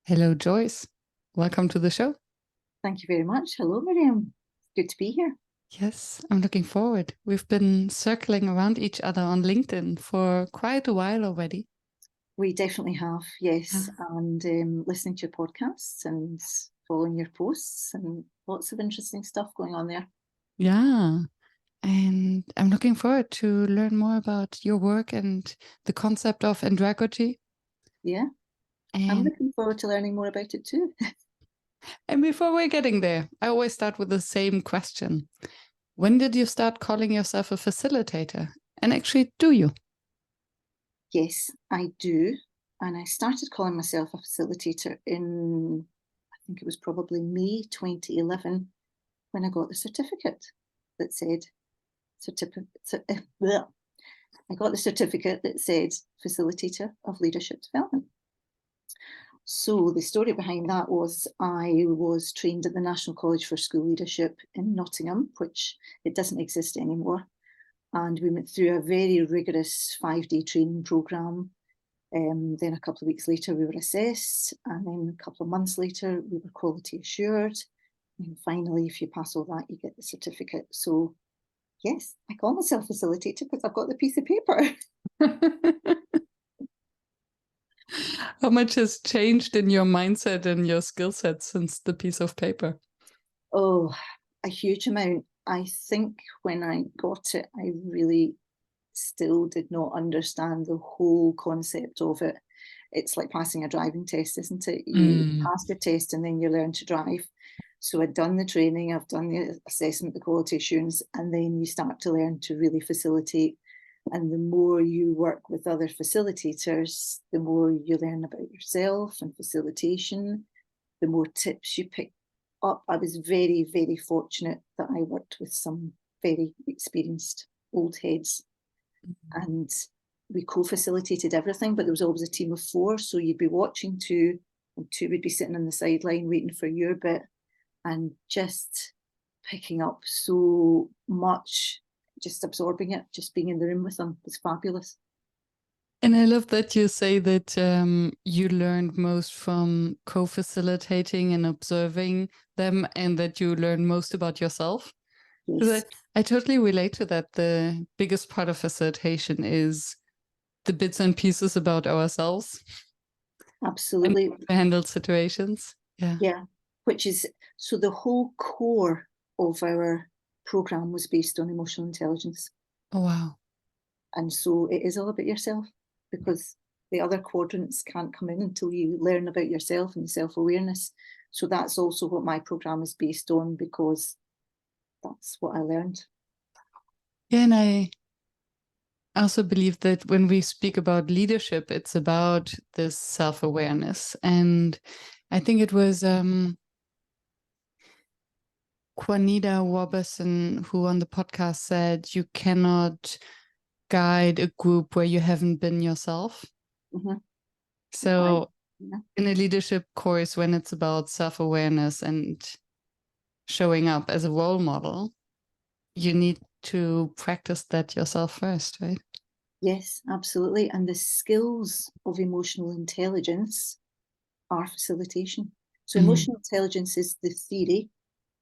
Hello, Joyce. Welcome to the show. Thank you very much. Hello, Miriam. Good to be here. Yes, I'm looking forward. We've been circling around each other on LinkedIn for quite a while already. We definitely have, yes, and listening to your podcasts and following your posts and lots of interesting stuff going on there. Yeah, and I'm looking forward to learn more about your work and the concept of andragogy. Yeah, I'm looking forward to learning more about it too. And before we're getting there, I always start with the same question. When did you start calling yourself a facilitator? And actually, do you? Yes, I do. And I started calling myself a facilitator in, I think it was probably May 2011 when I got the certificate that said, I got the certificate that said Facilitator of Leadership Development. So the story behind that was I was trained at the National College for School Leadership in Nottingham, which it doesn't exist anymore. And we went through a very rigorous 5-day training programme. Then a couple of weeks later, we were assessed. And then a couple of months later, we were quality assured. And finally, if you pass all that, you get the certificate. So yes, I call myself facilitator because I've got the piece of paper. How much has changed in your mindset and your skill set since the piece of paper? Oh, a huge amount. I think when I got it, I really still did not understand the whole concept of it. It's like passing a driving test, isn't it? You pass your test and then you learn to drive. So I'd done the training, I've done the assessment, the quality assurance, and then you start to learn to really facilitate. And the more you work with other facilitators, the more you learn about yourself and facilitation, the more tips you pick up. I was very, very fortunate that I worked with some very experienced old heads, and we co-facilitated everything, but there was always a team of 4, so you'd be watching 2 and 2 would be sitting on the sideline waiting for your bit, and just picking up so much, just absorbing it, just being in the room with them was fabulous. And I love that you say that you learned most from co-facilitating and observing them, and that you learned most about yourself. Yes. I totally relate to that. The biggest part of facilitation is the bits and pieces about ourselves. Absolutely. And to handle situations. Yeah. Yeah. Which is, so the whole core of our program was based on emotional intelligence. Oh, wow. And so it is all about yourself, because the other quadrants can't come in until you learn about yourself and self-awareness. So that's also what my program is based on, because that's what I learned. Yeah, and I also believe that when we speak about leadership, it's about this self-awareness. And I think it was Juanita Robertson who on the podcast said you cannot guide a group where you haven't been yourself. Mm-hmm. So Yeah. in a leadership course, when it's about self-awareness and showing up as a role model, you need to practice that yourself first, right? Yes, absolutely. And the skills of emotional intelligence are facilitation. So emotional intelligence is the theory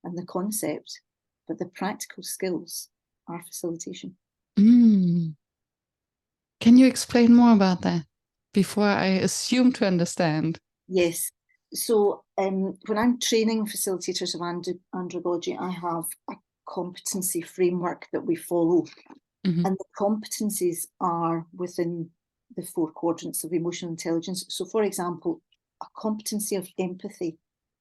and the concept, but the practical skills are facilitation. Can you explain more about that before I assume to understand? Yes. So when I'm training facilitators of andragogy, I have a competency framework that we follow. Mm-hmm. And the competencies are within the 4 quadrants of emotional intelligence. So for example, a competency of empathy.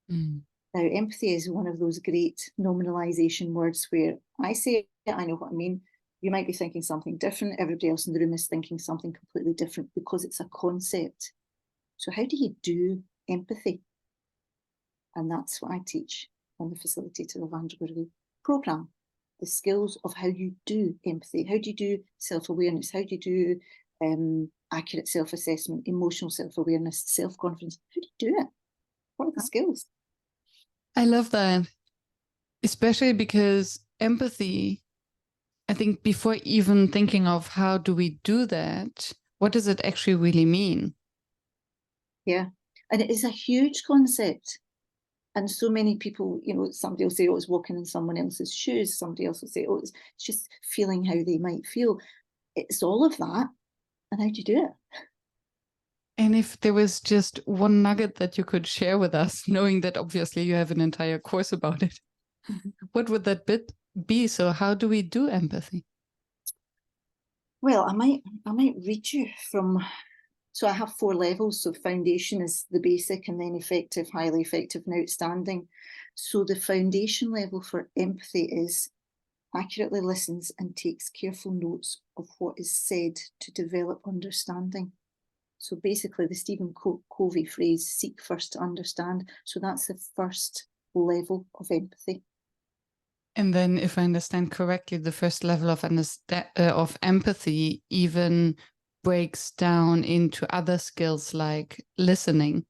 Now, empathy is one of those great nominalization words where I say, I know what I mean. You might be thinking something different. Everybody else in the room is thinking something completely different, because it's a concept. So how do you do empathy? And that's what I teach on the Facilitator of Andragogy program. The skills of how you do empathy. How do you do self-awareness? How do you do accurate self-assessment, emotional self-awareness, self-confidence? How do you do it? What are the skills? I love that, especially because empathy, I think before even thinking of how do we do that, what does it actually really mean? Yeah. And it is a huge concept. And so many people, you know, somebody will say, oh, it's walking in someone else's shoes. Somebody else will say, oh, it's just feeling how they might feel. It's all of that. And how do you do it? And if there was just one nugget that you could share with us, knowing that obviously you have an entire course about it, what would that bit be? So how do we do empathy? Well, I might read you from, so I have 4 levels. So foundation is the basic, and then effective, highly effective, and outstanding. So the foundation level for empathy is accurately listens and takes careful notes of what is said to develop understanding. So basically the Stephen Covey phrase, seek first to understand. So that's the first level of empathy. And then, if I understand correctly, the first level of empathy even breaks down into other skills like listening.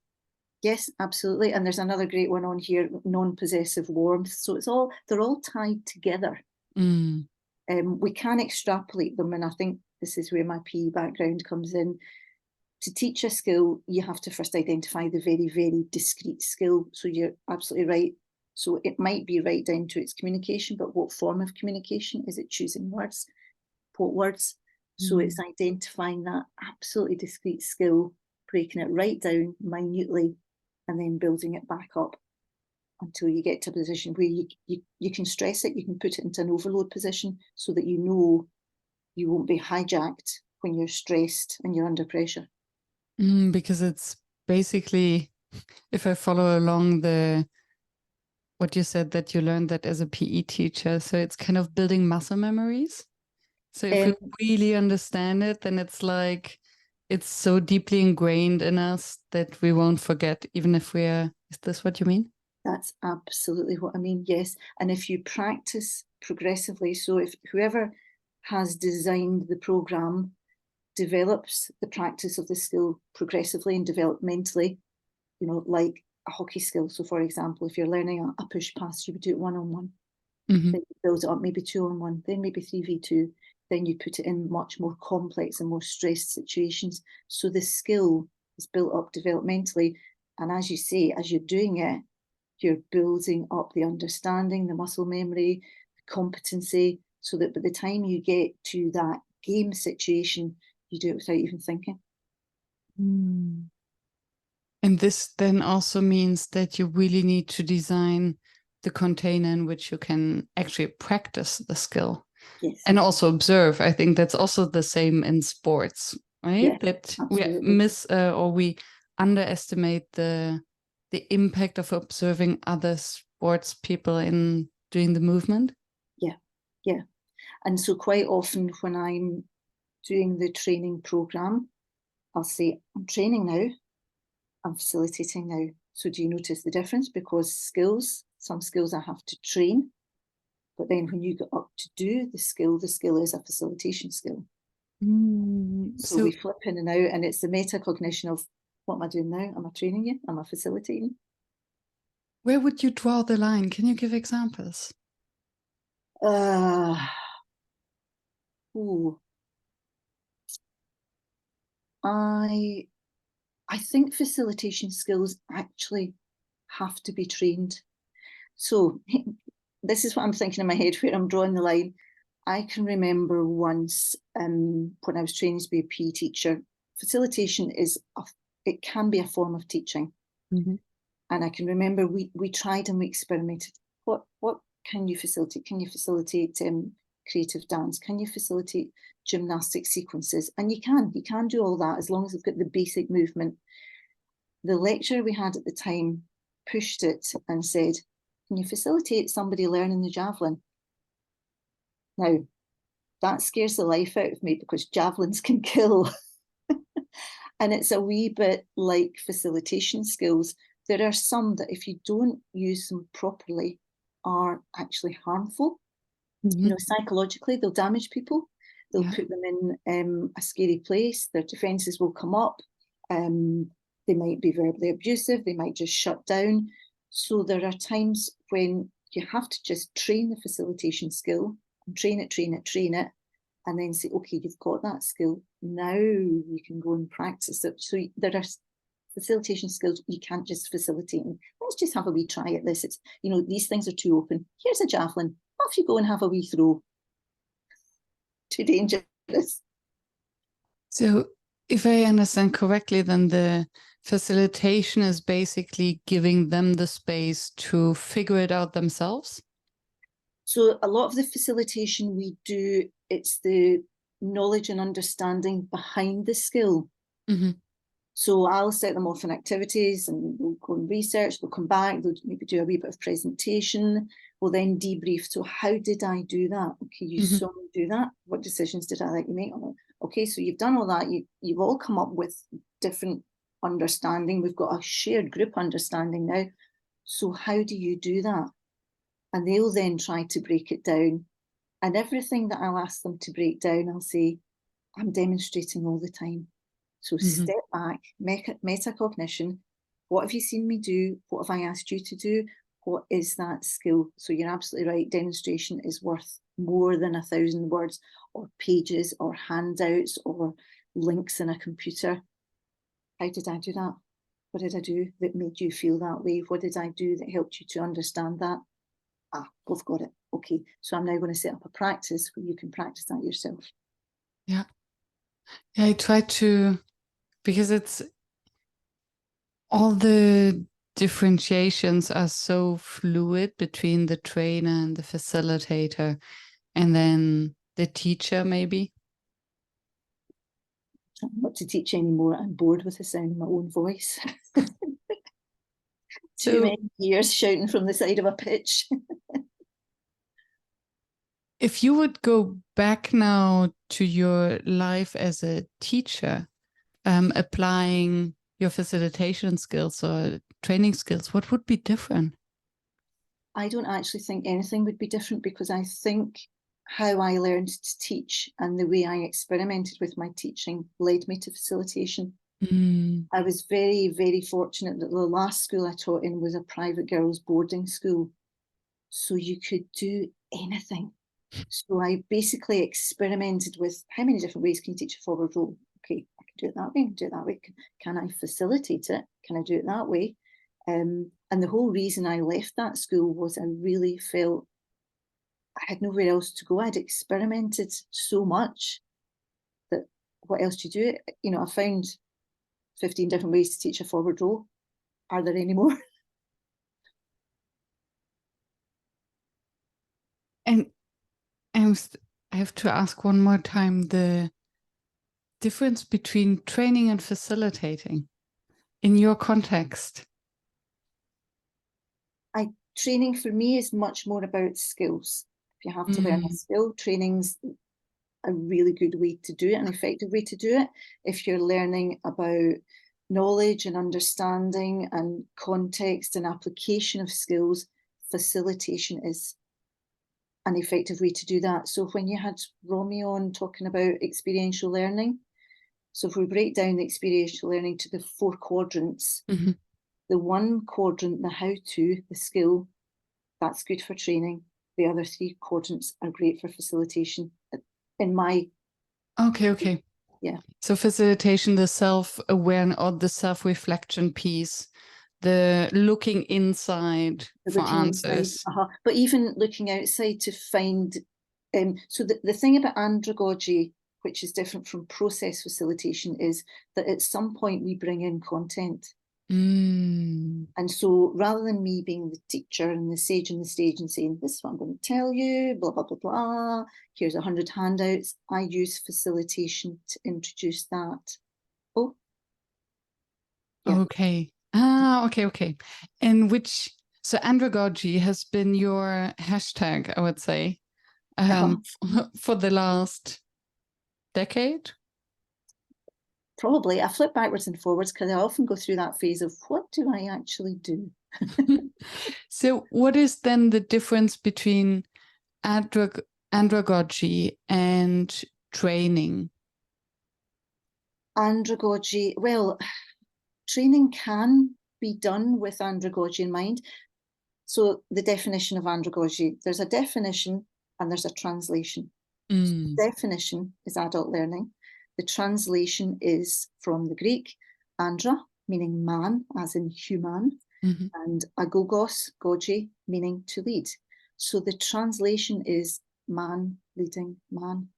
Yes, absolutely. And there's another great one on here, non-possessive warmth. So they're all tied together. Mm. We can extrapolate them, and I think this is where my PE background comes in. To teach a skill, you have to first identify the very, very discrete skill. So you're absolutely right. So it might be right down to its communication, but what form of communication? Is it choosing words? What words? So it's identifying that absolutely discrete skill, breaking it right down minutely, and then building it back up until you get to a position where you can stress it, you can put it into an overload position so that you know you won't be hijacked when you're stressed and you're under pressure. Because it's basically, if I follow along what you said, that you learned that as a PE teacher, so it's kind of building muscle memories. So if we really understand it, then it's like it's so deeply ingrained in us that we won't forget, even if we're, is this what you mean? That's absolutely what I mean, yes. And if you practice progressively, so if whoever has designed the program develops the practice of the skill progressively and developmentally, you know, like a hockey skill. So for example, if you're learning a push pass, you would do it 1-on-1. Mm-hmm. Then you build it up, maybe 2-on-1, then maybe 3v2. Then you put it in much more complex and more stressed situations. So the skill is built up developmentally. And as you say, as you're doing it, you're building up the understanding, the muscle memory, the competency, so that by the time you get to that game situation, you do it without even thinking. And this then also means that you really need to design the container in which you can actually practice the skill. Yes. And also observe. I think that's also the same in sports, right? Yeah, that absolutely. we underestimate the impact of observing other sports people in doing the movement. Yeah. And so quite often when I'm doing the training program, I'll say, I'm training now, I'm facilitating now. So do you notice the difference? Because some skills I have to train, but then when you get up to do the skill is a facilitation skill. So we flip in and out, and it's the metacognition of, what am I doing now? Am I training you? Am I facilitating? Where would you draw the line? Can you give examples? I think facilitation skills actually have to be trained. So this is what I'm thinking in my head where I'm drawing the line. I can remember once when I was training to be a PE teacher, facilitation it can be a form of teaching. Mm-hmm. And I can remember we tried and we experimented. What can you facilitate? Can you facilitate creative dance? Can you facilitate gymnastic sequences? And you can do all that as long as you've got the basic movement. The lecturer we had at the time pushed it and said, can you facilitate somebody learning the javelin? Now, that scares the life out of me because javelins can kill. And it's a wee bit like facilitation skills. There are some that if you don't use them properly are actually harmful. Mm-hmm. You know, psychologically, they'll damage people. They'll put them in a scary place. Their defenses will come up. They might be verbally abusive. They might just shut down. So there are times when you have to just train the facilitation skill and train it, and then say, okay, you've got that skill. Now you can go and practice it. So there are facilitation skills, you can't just facilitate. Let's just have a wee try at this. It's, you know, these things are too open. Here's a javelin. Off you go and have a wee throw. Too dangerous. So if I understand correctly, then the facilitation is basically giving them the space to figure it out themselves. So a lot of the facilitation we do, it's the knowledge and understanding behind the skill. Mm-hmm. So I'll set them off on activities and we'll go and research, they'll come back, they'll maybe do a wee bit of presentation, we'll then debrief. So how did I do that? Okay, you saw me do that. What decisions did I let you make? Okay, so you've done all that. You've all come up with different understanding. We've got a shared group understanding now. So how do you do that? And they'll then try to break it down. And everything that I'll ask them to break down, I'll say, I'm demonstrating all the time. So step back, metacognition. What have you seen me do? What have I asked you to do? What is that skill? So you're absolutely right. Demonstration is worth more than 1,000 words or pages or handouts or links in a computer. How did I do that? What did I do that made you feel that way? What did I do that helped you to understand that? Ah, we've got it. Okay, so I'm now going to set up a practice where you can practice that yourself. Yeah. I try to, because it's all the differentiations are so fluid between the trainer and the facilitator, and then the teacher maybe. I'm not to teach anymore. I'm bored with the sound of my own voice. Too many years shouting from the side of a pitch. If you would go back now to your life as a teacher, applying your facilitation skills or training skills, what would be different? I don't actually think anything would be different, because I think how I learned to teach and the way I experimented with my teaching led me to facilitation. I was very, very fortunate that the last school I taught in was a private girls' boarding school. So you could do anything. So I basically experimented with how many different ways can you teach a forward roll? Okay, I can do it that way, I can do it that way. Can I facilitate it? Can I do it that way? And the whole reason I left that school was I really felt I had nowhere else to go. I'd experimented so much that what else do you do? You know, I found 15 different ways to teach a forward roll. Are there any more? And I have to ask one more time, the difference between training and facilitating in your context. Training for me is much more about skills. If you have to learn a skill, training's a really good way to do it, an effective way to do it. If you're learning about knowledge and understanding and context and application of skills, facilitation is an effective way to do that. So when you had Romy on talking about experiential learning, so if we break down the experiential learning to the 4 quadrants, the one quadrant, the how-to, the skill, that's good for training. The other 3 quadrants are great for facilitation. In my... Okay. Yeah. So facilitation, the self-awareness or the self-reflection piece, the looking inside for answers. But even looking outside to find... so the thing about andragogy, which is different from process facilitation, is that at some point we bring in content. And so rather than me being the teacher and the sage on the stage and saying, this is what I'm going to tell you, blah, blah, blah, blah, here's 100 handouts, I use facilitation to introduce that. Oh. Yeah. Okay. Okay. And so Andragogy has been your hashtag, I would say, for the last decade? Probably. I flip backwards and forwards because I often go through that phase of what do I actually do? So what is then the difference between andragogy and training? Andragogy, well, training can be done with andragogy in mind. So the definition of andragogy, there's a definition and there's a translation. So the definition is adult learning. The translation is from the Greek, andra, meaning man, as in human, and Andragogy, meaning to lead. So the translation is man leading man.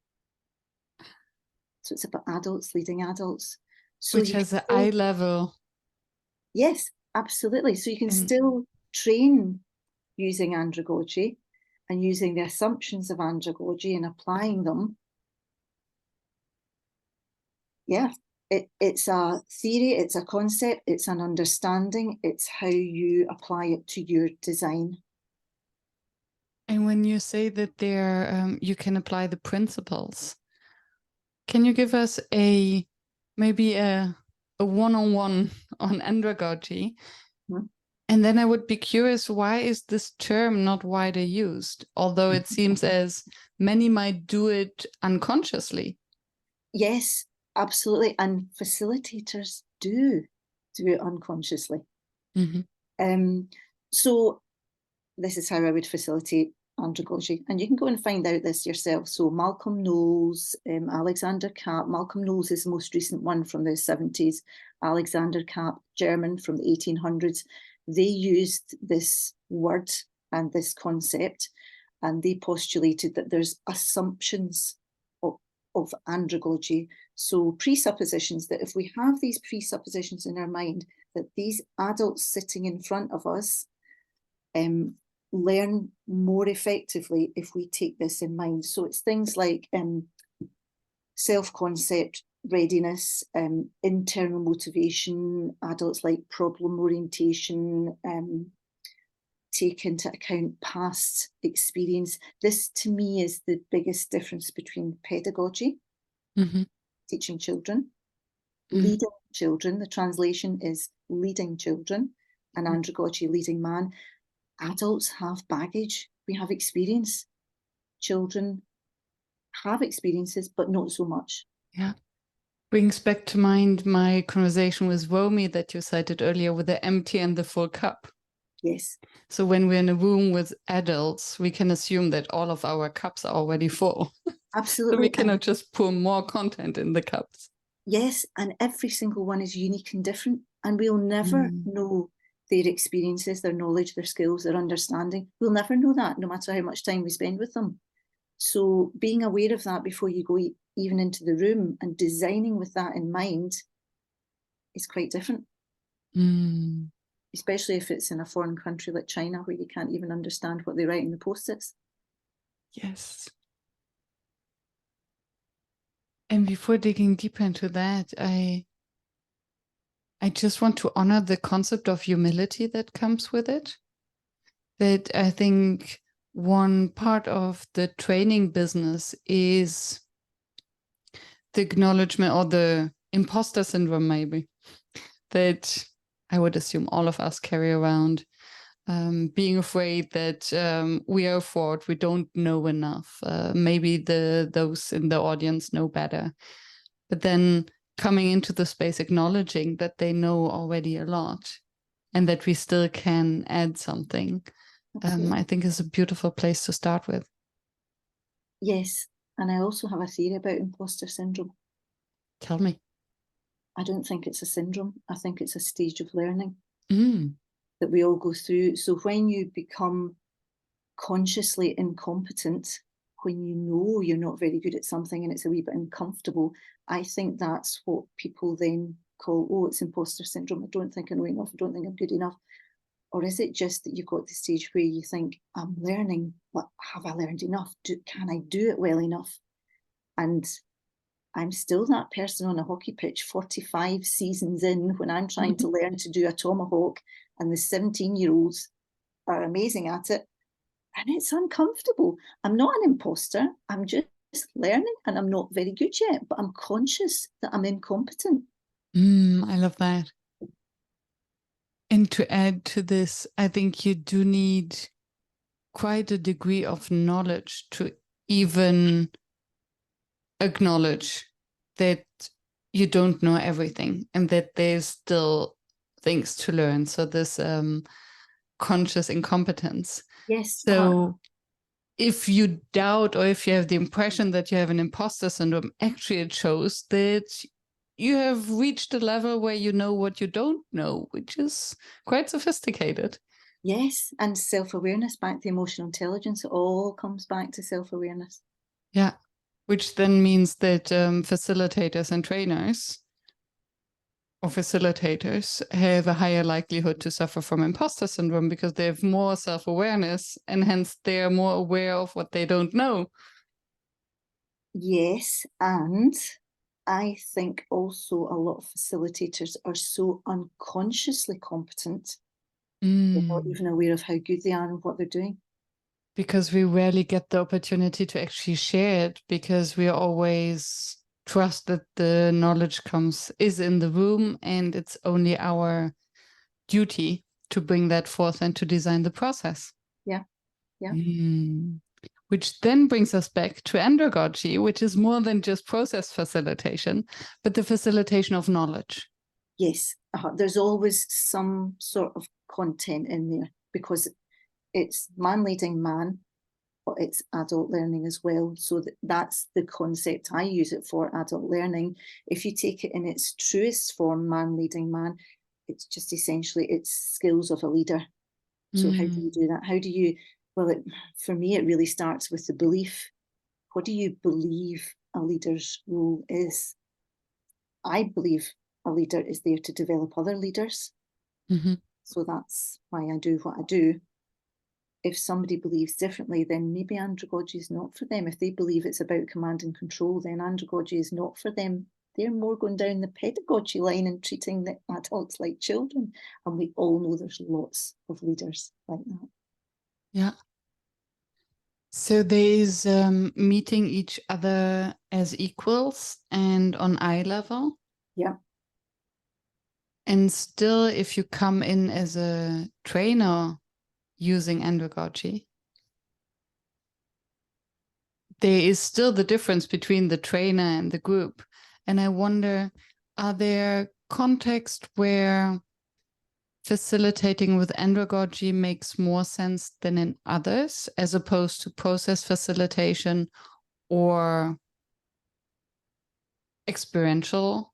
So it's about adults leading adults. So which has an eye level. Yes, absolutely. So you can still train using Andragogy and using the assumptions of Andragogy and applying them. Yeah, it's a theory, it's a concept, it's an understanding, it's how you apply it to your design. And when you say that there, you can apply the principles, can you give us maybe a one-on-one on Andragogy? And then I would be curious, why is this term not wider used? Although it seems as many might do it unconsciously. Yes, absolutely. And facilitators do it unconsciously. So this is how I would facilitate Andragogy. And you can go and find out this yourself. So Malcolm Knowles, Alexander Kapp. Malcolm Knowles is the most recent one from the 70s. Alexander Kapp, German from the 1800s. They used this word and this concept, and they postulated that there's assumptions of Andragogy. So presuppositions, that if we have these presuppositions in our mind, that these adults sitting in front of us learn more effectively if we take this in mind. So it's things like self-concept, readiness, internal motivation, adults like problem orientation, take into account past experience. This to me is the biggest difference between pedagogy, teaching children, leading children. The translation is leading children, and Andragogy, leading man. Adults have baggage, we have experience. Children have experiences, but not so much. Yeah. Brings back to mind my conversation with Romy that you cited earlier with the empty and the full cup. Yes. So when we're in a room with adults, we can assume that all of our cups are already full. Absolutely. So we cannot just pour more content in the cups. Yes, and every single one is unique and different, and we'll never know their experiences, their knowledge, their skills, their understanding. We'll never know that, no matter how much time we spend with them. So being aware of that before you go even into the room and designing with that in mind is quite different. Especially if it's in a foreign country like China, where you can't even understand what they write in the post-its. Yes. And before digging deeper into that, I just want to honor the concept of humility that comes with it. That I think one part of the training business is the acknowledgement, or the imposter syndrome, maybe, that I would assume all of us carry around, being afraid that we are a fraud, we don't know enough. Maybe those in the audience know better. But then coming into the space, acknowledging that they know already a lot and that we still can add something, I think is a beautiful place to start with. Yes, and I also have a theory about imposter syndrome. Tell me. I don't think it's a syndrome. I think it's a stage of learning that we all go through. So when you become consciously incompetent, when you know you're not very good at something and it's a wee bit uncomfortable, I think that's what people then call, oh, it's imposter syndrome. I don't think I know enough. I don't think I'm good enough. Or is it just that you've got the stage where you think, I'm learning, but have I learned enough? Can I do it well enough? And I'm still that person on a hockey pitch 45 seasons in, when I'm trying to learn to do a tomahawk, and the 17-year-olds are amazing at it. And it's uncomfortable. I'm not an imposter. I'm just learning, and I'm not very good yet, but I'm conscious that I'm incompetent. I love that. And to add to this, I think you do need quite a degree of knowledge to even acknowledge that you don't know everything and that there's still things to learn. So this conscious incompetence. Yes. So if you doubt, or if you have the impression that you have an imposter syndrome, actually it shows that you have reached a level where you know what you don't know, which is quite sophisticated. Yes, and self-awareness, back to emotional intelligence, it all comes back to self-awareness. Yeah, which then means that facilitators and trainers or facilitators have a higher likelihood to suffer from imposter syndrome because they have more self-awareness and hence they're more aware of what they don't know. Yes, and I think also a lot of facilitators are so unconsciously competent, they're not even aware of how good they are and what they're doing. Because we rarely get the opportunity to actually share it, because we always trust that the knowledge is in the room and it's only our duty to bring that forth and to design the process. Yeah, yeah. Which then brings us back to Andragogy, which is more than just process facilitation, but the facilitation of knowledge. Yes, there's always some sort of content in there because it's man leading man, but it's adult learning as well. So that's the concept I use it for, adult learning. If you take it in its truest form, man leading man, it's just essentially it's skills of a leader. So how do you do that? How do you, well, for me, it really starts with the belief. What do you believe a leader's role is? I believe a leader is there to develop other leaders. So that's why I do what I do. If somebody believes differently, then maybe andragogy is not for them. If they believe it's about command and control, then andragogy is not for them. They're more going down the pedagogy line and treating the adults like children. And we all know there's lots of leaders like that. Yeah. So there's meeting each other as equals and on eye level. Yeah. And still, if you come in as a trainer using andragogy, there is still the difference between the trainer and the group. And I wonder, are there contexts where facilitating with andragogy makes more sense than in others, as opposed to process facilitation or experiential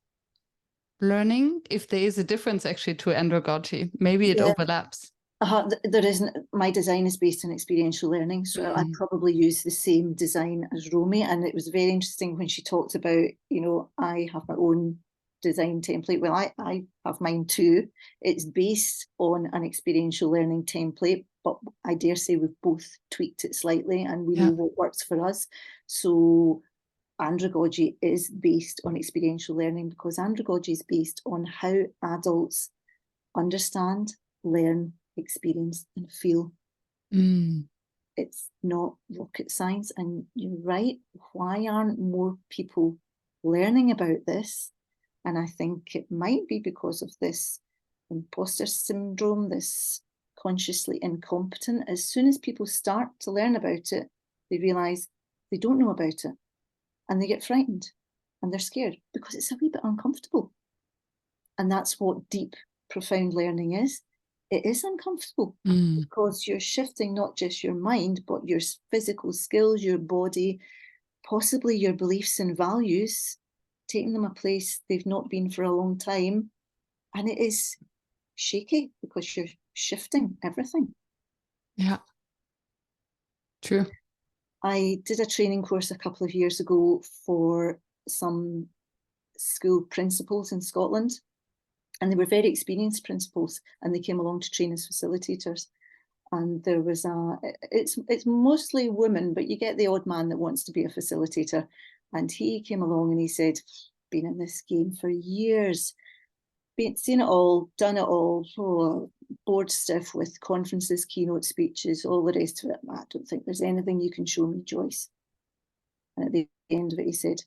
learning? If there is a difference actually to andragogy, maybe it overlaps. There isn't. My design is based on experiential learning, so I probably use the same design as Romy. And it was very interesting when she talked about, you know, I have my own design template. Well, I have mine too. It's based on an experiential learning template, but I dare say we've both tweaked it slightly and we know what works for us. So andragogy is based on experiential learning because andragogy is based on how adults understand, learn, experience and feel. It's not rocket science. And you're right, why aren't more people learning about this? And I think it might be because of this imposter syndrome, this consciously incompetent. As soon as people start to learn about it, they realize they don't know about it and they get frightened and they're scared because it's a wee bit uncomfortable. And that's what deep, profound learning is. It is uncomfortable because you're shifting not just your mind, but your physical skills, your body, possibly your beliefs and values, taking them a place they've not been for a long time. And it is shaky because you're shifting everything. Yeah, true. I did a training course a couple of years ago for some school principals in Scotland. And they were very experienced principals and they came along to train as facilitators. And there was it's mostly women, but you get the odd man that wants to be a facilitator. And he came along and he said, been in this game for years, seen it all, done it all, bored stiff with conferences, keynote speeches, all the rest of it. I don't think there's anything you can show me, Joyce. And at the end of it, he said,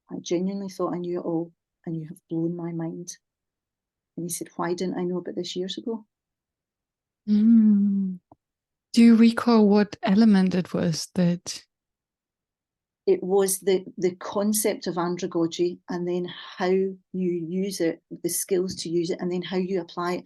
I genuinely thought I knew it all and you have blown my mind. And he said, why didn't I know about this years ago? Do you recall what element it was that? It was the concept of andragogy and then how you use it, the skills to use it, and then how you apply it.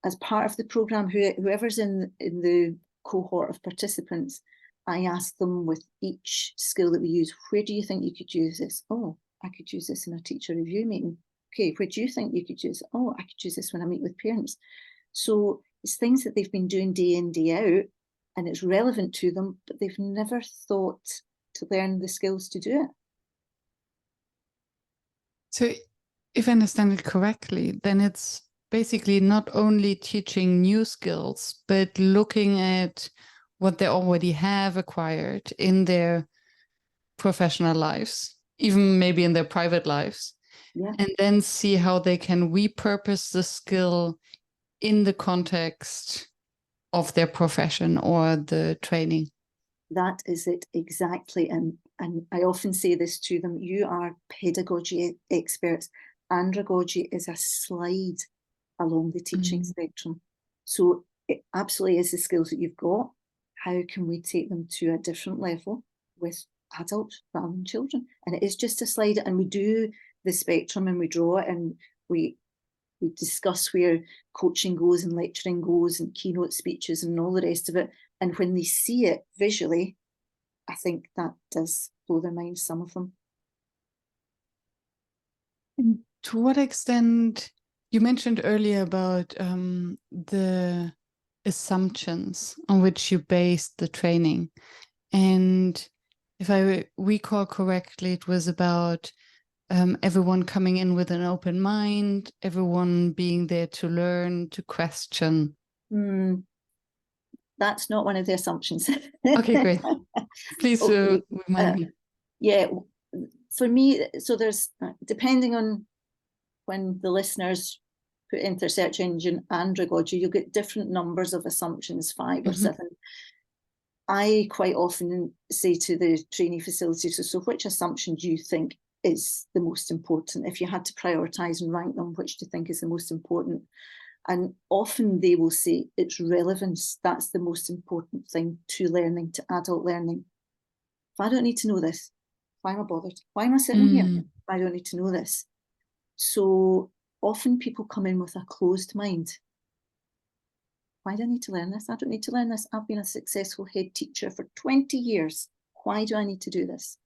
As part of the programme, whoever's in the cohort of participants, I asked them with each skill that we use, where do you think you could use this? Oh, I could use this in a teacher review meeting. okay, where do you think you could use? Oh, I could use this when I meet with parents. So it's things that they've been doing day in, day out, and it's relevant to them, but they've never thought to learn the skills to do it. So if I understand it correctly, then it's basically not only teaching new skills, but looking at what they already have acquired in their professional lives, even maybe in their private lives, and then see how they can repurpose the skill in the context of their profession or the training. That is it exactly. And I often say this to them, you are pedagogy experts. Andragogy is a slide along the teaching spectrum. So it absolutely is the skills that you've got. How can we take them to a different level with adults rather than children? And it is just a slide, and we do the spectrum and we draw it, and we discuss where coaching goes and lecturing goes and keynote speeches and all the rest of it. And when they see it visually, I think that does blow their minds, some of them. And to what extent, you mentioned earlier about the assumptions on which you based the training. And if I recall correctly, it was about everyone coming in with an open mind, everyone being there to learn, to question. That's not one of the assumptions. Okay, great. Please remind me. Yeah, for me, so there's, depending on when the listeners put into their search engine Andragogy, you'll get different numbers of assumptions, 5 or 7. I quite often say to the trainee facilitators, so which assumption do you think is the most important? If you had to prioritise and rank them, which do you think is the most important? And often they will say it's relevance. That's the most important thing to learning, to adult learning. If I don't need to know this, why am I bothered? Why am I sitting here if I don't need to know this? So often people come in with a closed mind. Why do I need to learn this? I don't need to learn this. I've been a successful head teacher for 20 years. Why do I need to do this?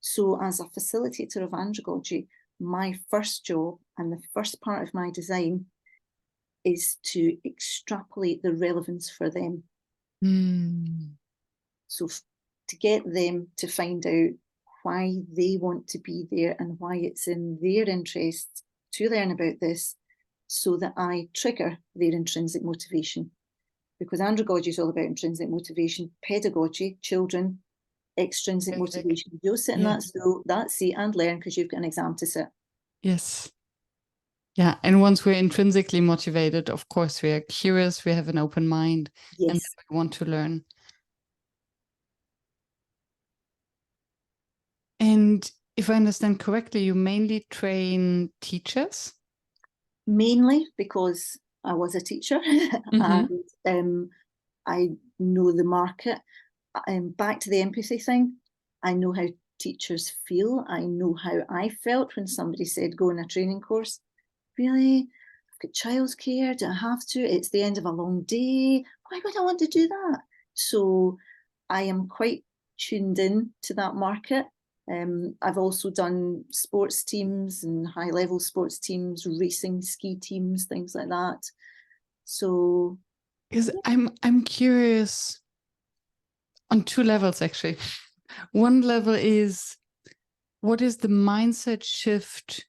So as a facilitator of Andragogy, my first job and the first part of my design is to extrapolate the relevance for them. So to get them to find out why they want to be there and why it's in their interest to learn about this, so that I trigger their intrinsic motivation. Because Andragogy is all about intrinsic motivation, pedagogy, children, extrinsic motivation. You'll sit in that school, that seat, and learn because you've got an exam to sit. Yes. Yeah, and once we're intrinsically motivated, of course, we are curious, we have an open mind, and we want to learn. And if I understand correctly, you mainly train teachers? Mainly because I was a teacher and I know the market. Back to the empathy thing, I know how teachers feel. I know how I felt when somebody said, go on a training course. Really? I've got childcare, do I have to? It's the end of a long day. Why would I want to do that? So I am quite tuned in to that market. I've also done sports teams and high-level sports teams, racing ski teams, things like that. So, because I'm curious on 2 levels, actually. One level is, what is the mindset shift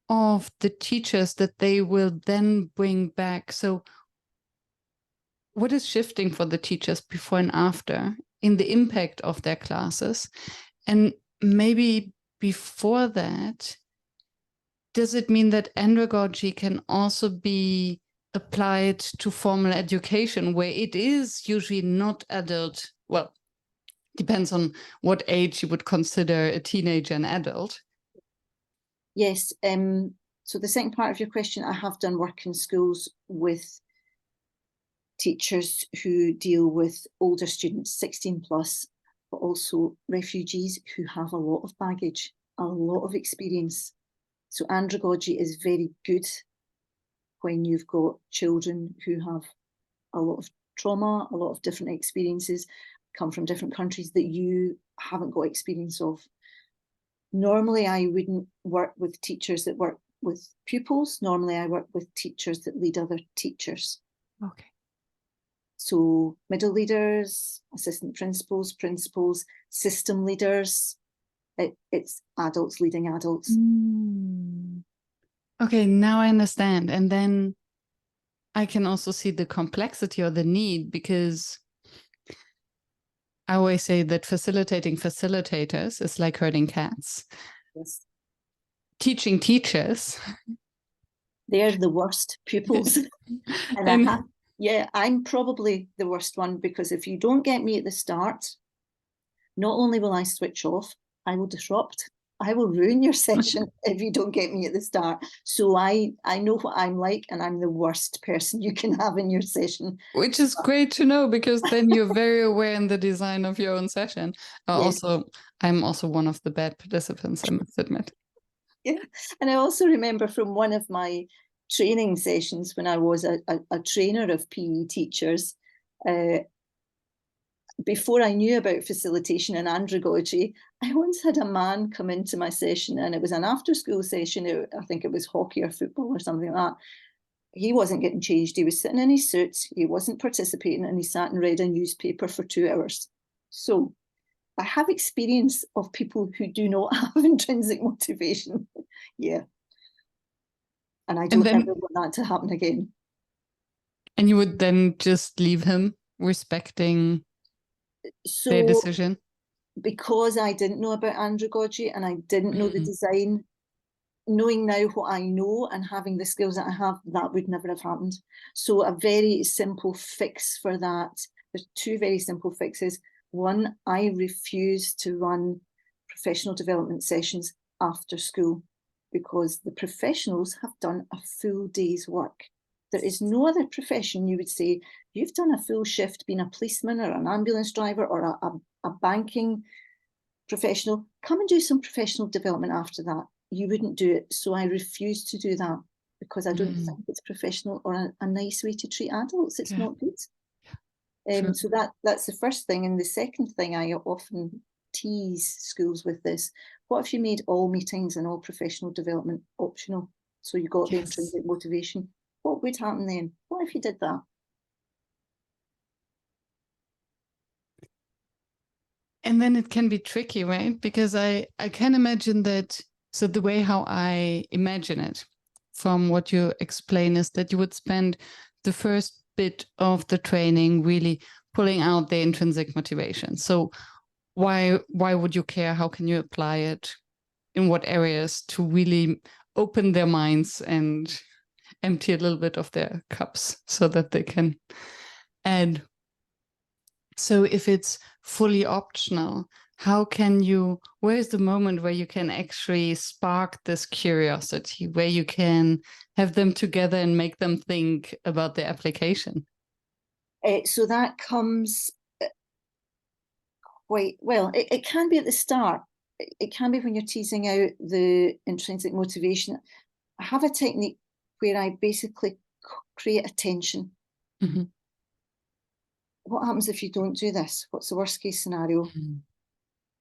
of the teachers that they will then bring back? So what is shifting for the teachers before and after in the impact of their classes? And maybe before that, does it mean that andragogy can also be applied to formal education, where it is usually not adult? Well, depends on what age you would consider a teenager an adult. Yes. So the second part of your question, I have done work in schools with teachers who deal with older students, 16 plus, but also refugees who have a lot of baggage, a lot of experience. So andragogy is very good when you've got children who have a lot of trauma, a lot of different experiences, come from different countries that you haven't got experience of. Normally, I wouldn't work with teachers that work with pupils. Normally I work with teachers that lead other teachers. Okay. So middle leaders, assistant principals, principals, system leaders. It's adults leading adults. Okay, now I understand. And then I can also see the complexity or the need, because I always say that facilitating facilitators is like herding cats. Yes. Teaching teachers. They're the worst pupils. And I'm probably the worst one, because if you don't get me at the start, not only will I switch off, I will disrupt. I will ruin your session if you don't get me at the start. So I know what I'm like, and I'm the worst person you can have in your session. Which is great to know, because then you're very aware in the design of your own session. Yes. I'm also one of the bad participants, I must admit. Yeah. And I also remember from one of my training sessions when I was a trainer of PE teachers, before I knew about facilitation and andragogy, I once had a man come into my session, and it was an after-school session. I think it was hockey or football or something like that. He wasn't getting changed. He was sitting in his suit. He wasn't participating, and he sat and read a newspaper for 2 hours. So I have experience of people who do not have intrinsic motivation. Yeah. And I don't ever want that to happen again. And you would then just leave him, respecting their decision? Because I didn't know about andragogy and I didn't know the design, knowing now what I know and having the skills that I have, that would never have happened. So a very simple fix for that. There's 2 very simple fixes. One, I refuse to run professional development sessions after school, because the professionals have done a full day's work. There is no other profession you would say, you've done a full shift, being a policeman or an ambulance driver or a banking professional, come and do some professional development after that. You wouldn't do it. So I refuse to do that, because I don't think it's professional or a nice way to treat adults. It's not good. So that's the first thing. And the second thing, I often tease schools with this: what if you made all meetings and all professional development optional? So you got the intrinsic motivation. What would happen then? What if you did that? And then it can be tricky, right? Because I can imagine that. So the way how I imagine it from what you explain is that you would spend the first bit of the training really pulling out the intrinsic motivation. So why would you care? How can you apply it? In what areas to really open their minds and empty a little bit of their cups so that they can add. So if it's fully optional, how can you, where is the moment where you can actually spark this curiosity, where you can have them together and make them think about the application? So that comes quite well. It can be at the start. It can be when you're teasing out the intrinsic motivation. I have a technique where I basically create a tension. What happens if you don't do this? What's the worst case scenario?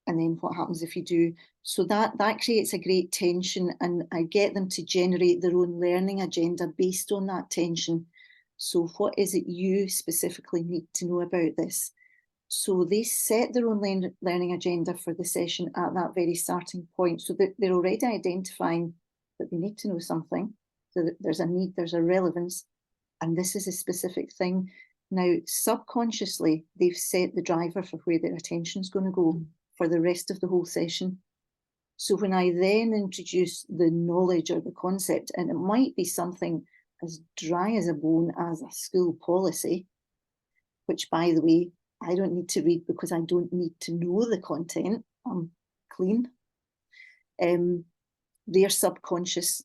And then what happens if you do? So that creates a great tension, and I get them to generate their own learning agenda based on that tension. So what is it you specifically need to know about this? So they set their own learning agenda for the session at that very starting point, so that they're already identifying that they need to know something, so that there's a need, there's a relevance, and this is a specific thing. Now, subconsciously, they've set the driver for where their attention's going to go for the rest of the whole session. So when I then introduce the knowledge or the concept, and it might be something as dry as a bone as a school policy, which, by the way, I don't need to read because I don't need to know the content. I'm clean. Their subconscious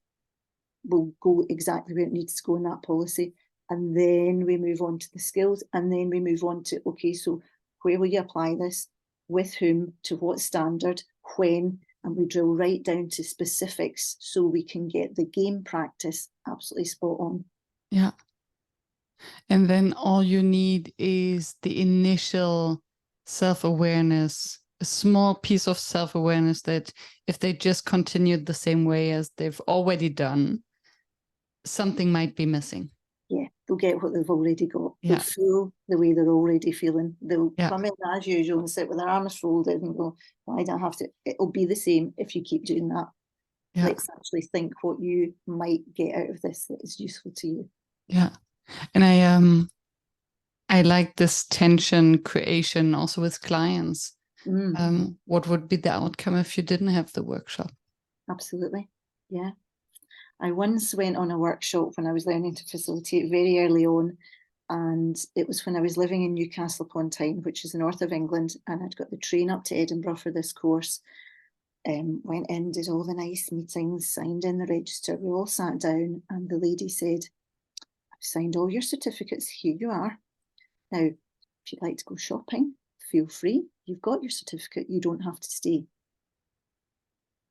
will go exactly where it needs to go in that policy. And then we move on to the skills, and then we move on to, okay, so where will you apply this? With whom? To what standard? When? And we drill right down to specifics so we can get the game practice absolutely spot on. Yeah. And then all you need is the initial self-awareness a small piece of self-awareness that if they just continued the same way as they've already done, something might be missing. Yeah, they'll get what they've already got. Yeah. They'll feel the way they're already feeling. They'll Yeah. come in as usual and sit with their arms folded and go, well, I don't have to. It'll be the same if you keep doing that. Yeah. Let's actually think what you might get out of this that is useful to you. Yeah. And I like this tension creation also with clients. What would be the outcome if you didn't have the workshop? Absolutely. Yeah. I once went on a workshop when I was learning to facilitate very early on, and it was when I was living in Newcastle upon Tyne, which is the north of England, and I'd got the train up to Edinburgh for this course. Went in, did all the nice meetings, signed in the register. We all sat down, and the lady said, I've signed all your certificates, here you are. Now, if you'd like to go shopping, feel free. You've got your certificate, you don't have to stay.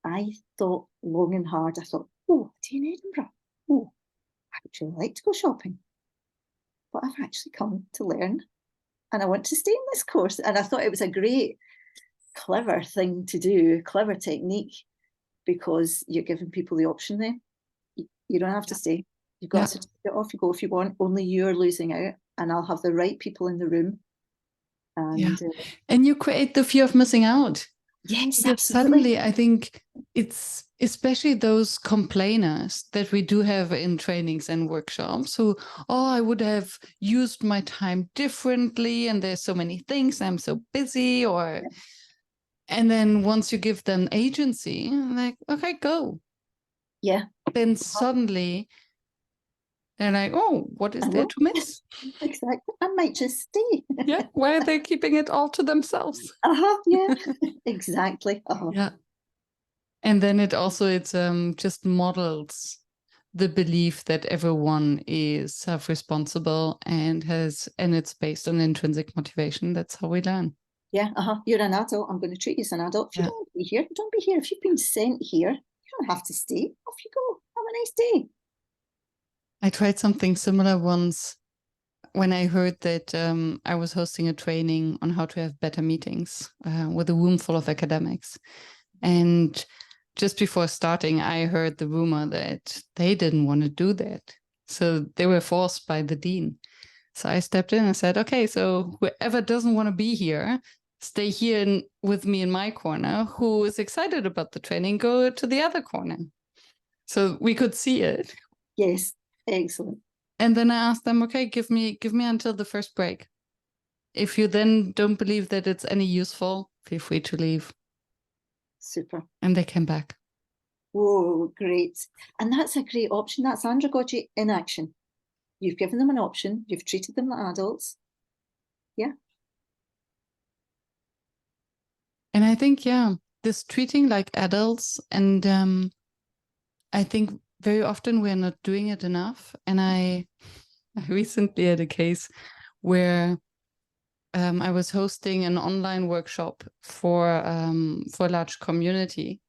I thought long and hard. I thought, oh, in Edinburgh. Oh, I would really like to go shopping. But I've actually come to learn and I want to stay in this course. And I thought it was a great, clever thing to do, clever technique, because you're giving people the option there. You don't have to stay. You've got a certificate, off you go if you want. Only you're losing out, and I'll have the right people in the room. And and you create the fear of missing out. Yes, because suddenly I think it's especially those complainers that we do have in trainings and workshops who, I would have used my time differently and there's so many things, I'm so busy, and then once you give them agency, like, okay, go. Yeah. Then suddenly they're like, oh, what is there to miss? Exactly. I might just stay. Yeah. Why are they keeping it all to themselves? Yeah. Exactly. Yeah. And then it's just models the belief that everyone is self-responsible and it's based on intrinsic motivation. That's how we learn. Yeah. You're an adult. I'm going to treat you as an adult. If you don't want to be here, don't be here. If you've been sent here, you don't have to stay. Off you go. Have a nice day. I tried something similar once when I heard that I was hosting a training on how to have better meetings with a room full of academics. And just before starting, I heard the rumor that they didn't want to do that. So they were forced by the dean. So I stepped in and said, okay, so whoever doesn't want to be here, stay here with me in my corner. Who is excited about the training, go to the other corner. So we could see it. Yes, excellent. And then I asked them, okay, give me until the first break. If you then don't believe that it's any useful, feel free to leave. Super. And they came back. Whoa, great. And that's a great option. That's Andragogy in action. You've given them an option. You've treated them like adults. Yeah. And I think, this treating like adults, and I think very often we're not doing it enough. And I recently had a case where I was hosting an online workshop for a large community.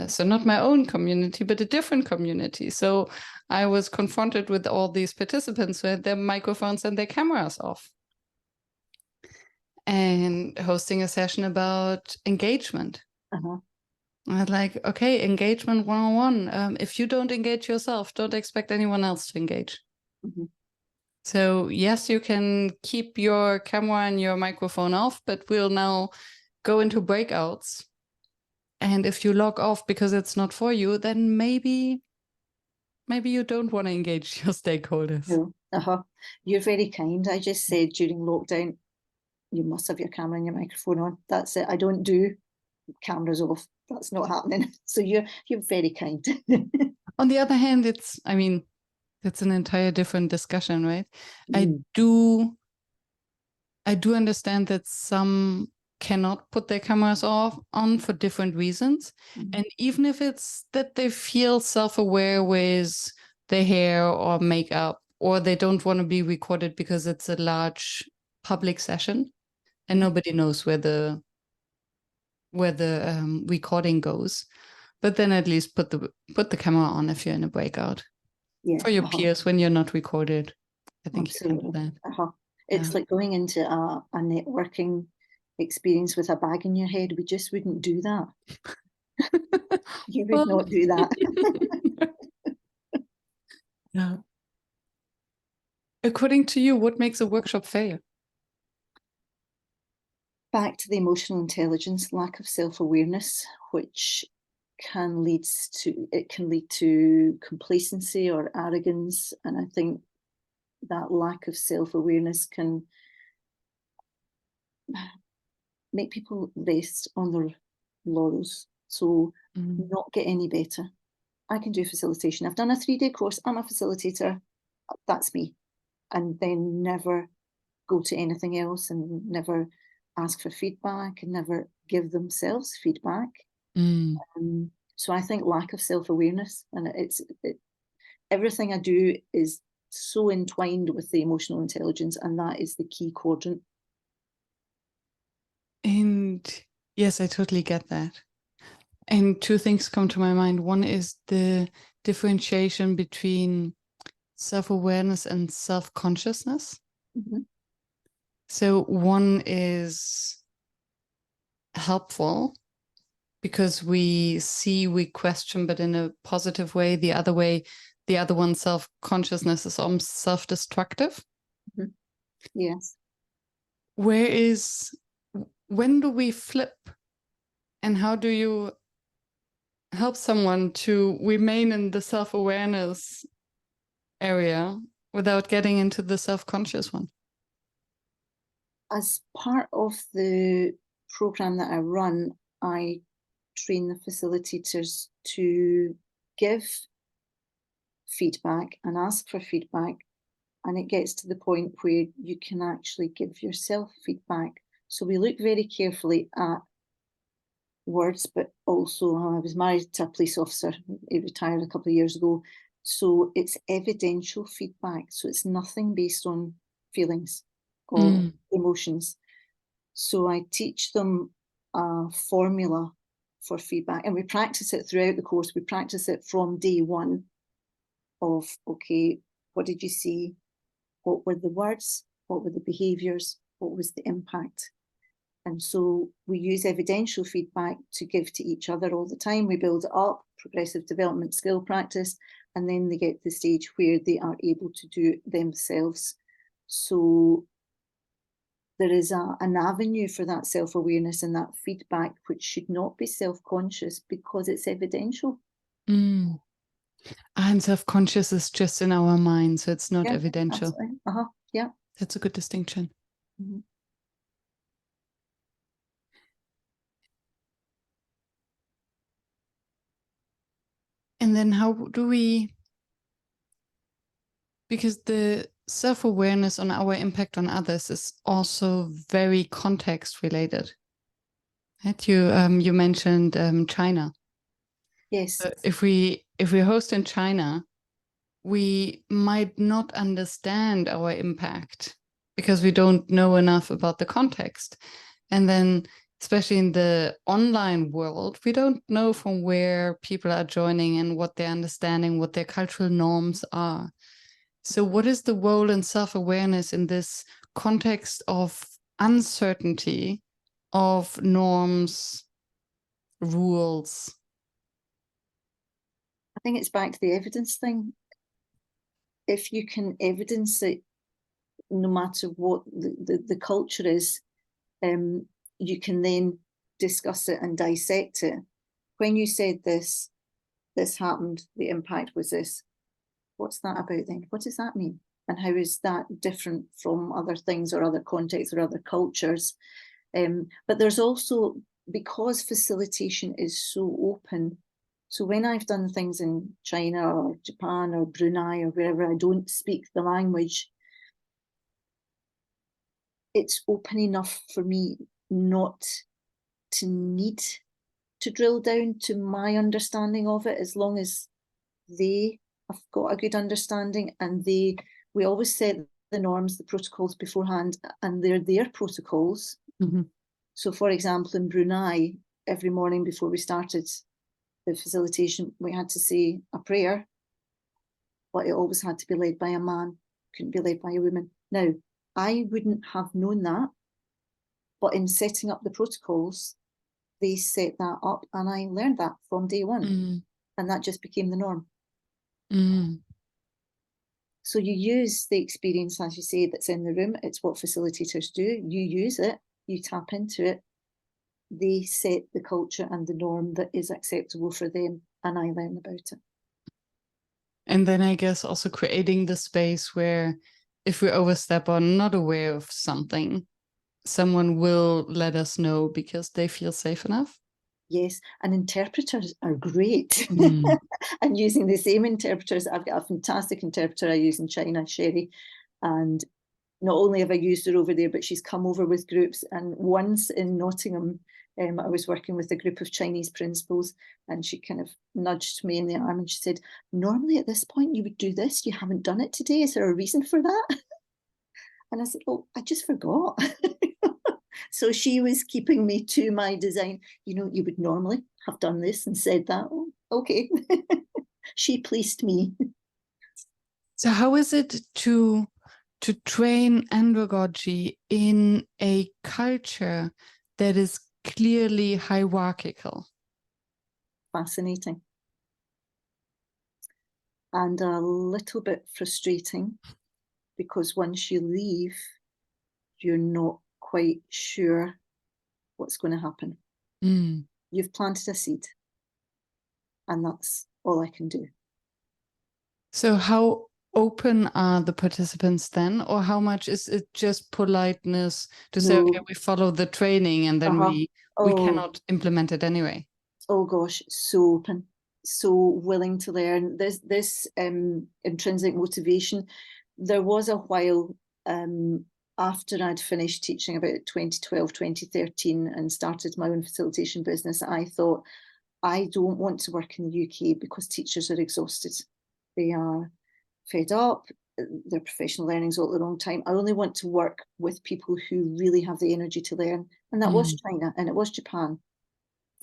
So not my own community, but a different community. So I was confronted with all these participants who had their microphones and their cameras off. And hosting a session about engagement. I was like, okay, engagement 101. If you don't engage yourself, don't expect anyone else to engage. So yes, you can keep your camera and your microphone off, but we'll now go into breakouts. And if you log off because it's not for you, then maybe you don't want to engage your stakeholders. No. You're very kind. I just said during lockdown, you must have your camera and your microphone on. That's it. I don't do cameras off. That's not happening. So you're very kind. On the other hand, that's an entire different discussion, right? I do understand that some cannot put their cameras on for different reasons. And even if it's that they feel self-aware with their hair or makeup, or they don't want to be recorded because it's a large public session and nobody knows where the recording goes, but then at least put the camera on if you're in a breakout. For your peers when you're not recorded. I think you can do that. It's like going into a networking experience with a bag in your head, we just wouldn't do that. You would Well, not do that. no. According to you, what makes a workshop fail? Back to the emotional intelligence, lack of self-awareness, which can lead to complacency or arrogance. And I think that lack of self-awareness can make people rest on their laurels, so not get any better. I can do facilitation. I've done a 3-day course. I'm a facilitator. That's me. And then never go to anything else and never ask for feedback and never give themselves feedback. So I think lack of self-awareness, and everything I do is so entwined with the emotional intelligence, and that is the key quadrant. And yes, I totally get that. And 2 things come to my mind. One is the differentiation between self-awareness and self-consciousness. So one is helpful because we see, we question, but in a positive way. The other one, self-consciousness, is almost self-destructive. Yes. When do we flip? And how do you help someone to remain in the self-awareness area without getting into the self-conscious one? As part of the program that I run, I train the facilitators to give feedback and ask for feedback, and it gets to the point where you can actually give yourself feedback. So we look very carefully at words, but also I was married to a police officer. He retired a couple of years ago. So it's evidential feedback. So it's nothing based on feelings or emotions. So I teach them a formula for feedback, and we practice it throughout the course. We practice it from day one of, okay, what did you see? What were the words? What were the behaviours? What was the impact? And so we use evidential feedback to give to each other all the time. We build it up, progressive development, skill practice, and then they get to the stage where they are able to do it themselves. So there is an avenue for that self-awareness and that feedback, which should not be self-conscious because it's evidential. And self-conscious is just in our mind, so it's not evidential. Yeah. That's a good distinction. And then how do we, because the self-awareness on our impact on others is also very context related. Right? You mentioned China. Yes. So if we host in China, we might not understand our impact because we don't know enough about the context. And then especially in the online world, we don't know from where people are joining and what they're understanding, what their cultural norms are. So what is the role in self-awareness in this context of uncertainty of norms, rules? I think it's back to the evidence thing. If you can evidence it, no matter what the culture is, you can then discuss it and dissect it. When you said this happened, the impact was this. What's that about then? What does that mean? And how is that different from other things or other contexts or other cultures? But there's also, because facilitation is so open, so when I've done things in China or Japan or Brunei or wherever I don't speak the language, it's open enough for me not to need to drill down to my understanding of it, as long as they have got a good understanding, and we always set the norms, the protocols beforehand, and they're their protocols. So for example, in Brunei, every morning before we started the facilitation, we had to say a prayer, but it always had to be led by a man, couldn't be led by a woman. Now, I wouldn't have known that, But in setting up the protocols, they set that up, and I learned that from day one, and that just became the norm. So you use the experience, as you say, that's in the room. It's what facilitators do. You use it, you tap into it. They set the culture and the norm that is acceptable for them, and I learn about it. And then I guess also creating the space where if we overstep or not aware of something, someone will let us know because they feel safe enough. Yes, and interpreters are great. And using the same interpreters, I've got a fantastic interpreter I use in China, Sherry, and not only have I used her over there, but she's come over with groups. And once in Nottingham, I was working with a group of Chinese principals, and she kind of nudged me in the arm and she said, normally at this point you would do this, you haven't done it today, is there a reason for that? And I said, oh, I just forgot. So she was keeping me to my design. You know, you would normally have done this and said that. Oh, okay. She pleased me. So how is it to train andragogy in a culture that is clearly hierarchical? Fascinating. And a little bit frustrating, because once you leave, you're not quite sure what's going to happen. You've planted a seed, and that's all I can do. So how open are the participants then, or how much is it just politeness to say, okay, we follow the training and then we cannot implement it anyway? Oh gosh, so open, so willing to learn. This intrinsic motivation, there was a while after I'd finished teaching about 2012, 2013 and started my own facilitation business, I thought, I don't want to work in the UK because teachers are exhausted. They are fed up, their professional learning's all at the wrong time. I only want to work with people who really have the energy to learn. And that was China, and it was Japan.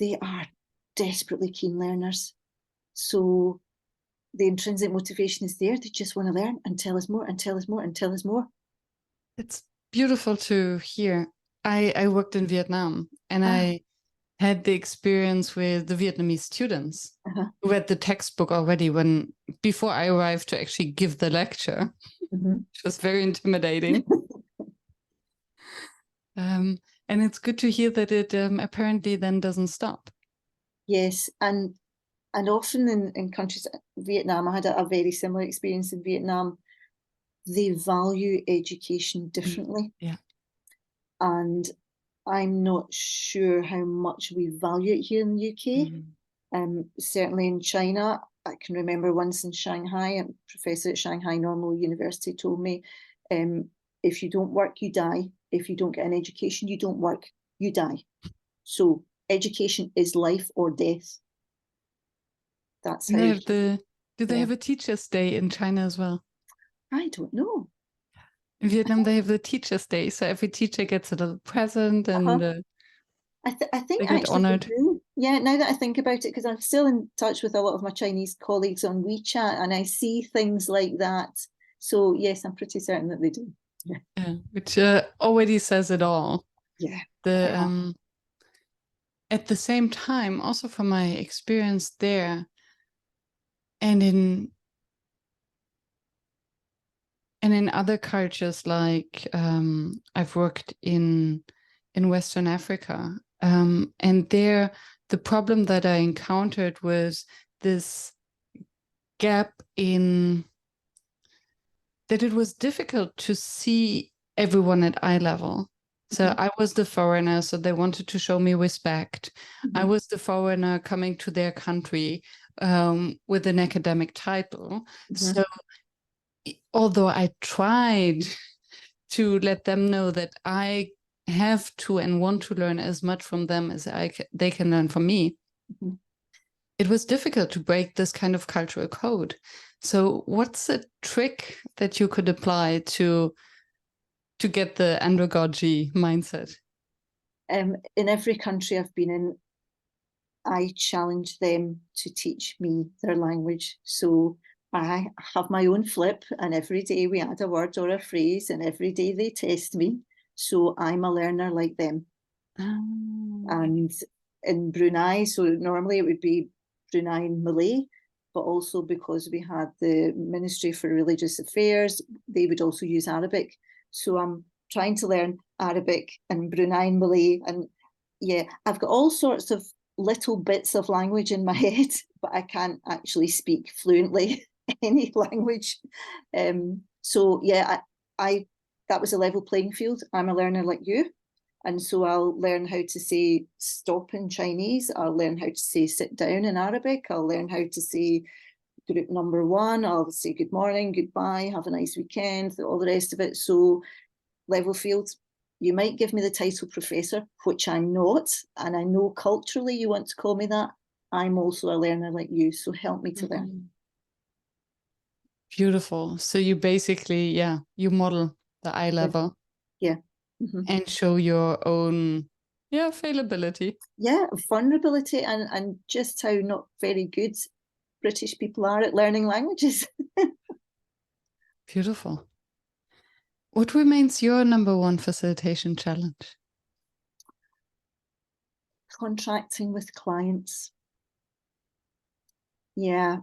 They are desperately keen learners. So the intrinsic motivation is there. They just want to learn and tell us more and tell us more and tell us more. It's beautiful to hear. I worked in Vietnam, and I had the experience with the Vietnamese students who read the textbook already before I arrived to actually give the lecture. It was very intimidating. And it's good to hear that it apparently then doesn't stop. Yes, and often in countries, Vietnam, I had a very similar experience in Vietnam. They value education differently. And I'm not sure how much we value it here in the UK. Certainly in China, I can remember once in Shanghai, a professor at Shanghai Normal University told me, if you don't work, you die. If you don't get an education, you don't work, you die. So education is life or death. That's how. Do they have a Teacher's Day in China as well? I don't know. In Vietnam, they have the Teacher's Day, so every teacher gets a little present, and I think they get honored. Yeah, now that I think about it, because I'm still in touch with a lot of my Chinese colleagues on WeChat, and I see things like that. So yes, I'm pretty certain that they do. Yeah, which already says it all. Yeah. At the same time, also from my experience there, and in other cultures, like I've worked in Western Africa, and there the problem that I encountered was this gap in that it was difficult to see everyone at eye level. So I was the foreigner, so they wanted to show me respect. I was the foreigner coming to their country with an academic title. So although I tried to let them know that I have to and want to learn as much from them as they can learn from me, it was difficult to break this kind of cultural code. So what's a trick that you could apply to get the andragogy mindset? In every country I've been in, I challenge them to teach me their language. So I have my own flip, and every day we add a word or a phrase, and every day they test me. So I'm a learner like them. And in Brunei, so normally it would be Brunei and Malay, but also because we had the Ministry for Religious Affairs, they would also use Arabic. So I'm trying to learn Arabic and Brunei and Malay. And yeah, I've got all sorts of little bits of language in my head, but I can't actually speak fluently any language. So yeah, I that was a level playing field. I'm a learner like you. And so I'll learn how to say stop in Chinese. I'll learn how to say sit down in Arabic. I'll learn how to say group number one. I'll say good morning, goodbye, have a nice weekend, all the rest of it. So level field, you might give me the title professor, which I'm not. And I know culturally you want to call me that. I'm also a learner like you. So help me to learn. Beautiful. So you basically, you model the eye level. Yeah. And show your own fallibility. Yeah, vulnerability and just how not very good British people are at learning languages. Beautiful. What remains your number one facilitation challenge? Contracting with clients. Yeah,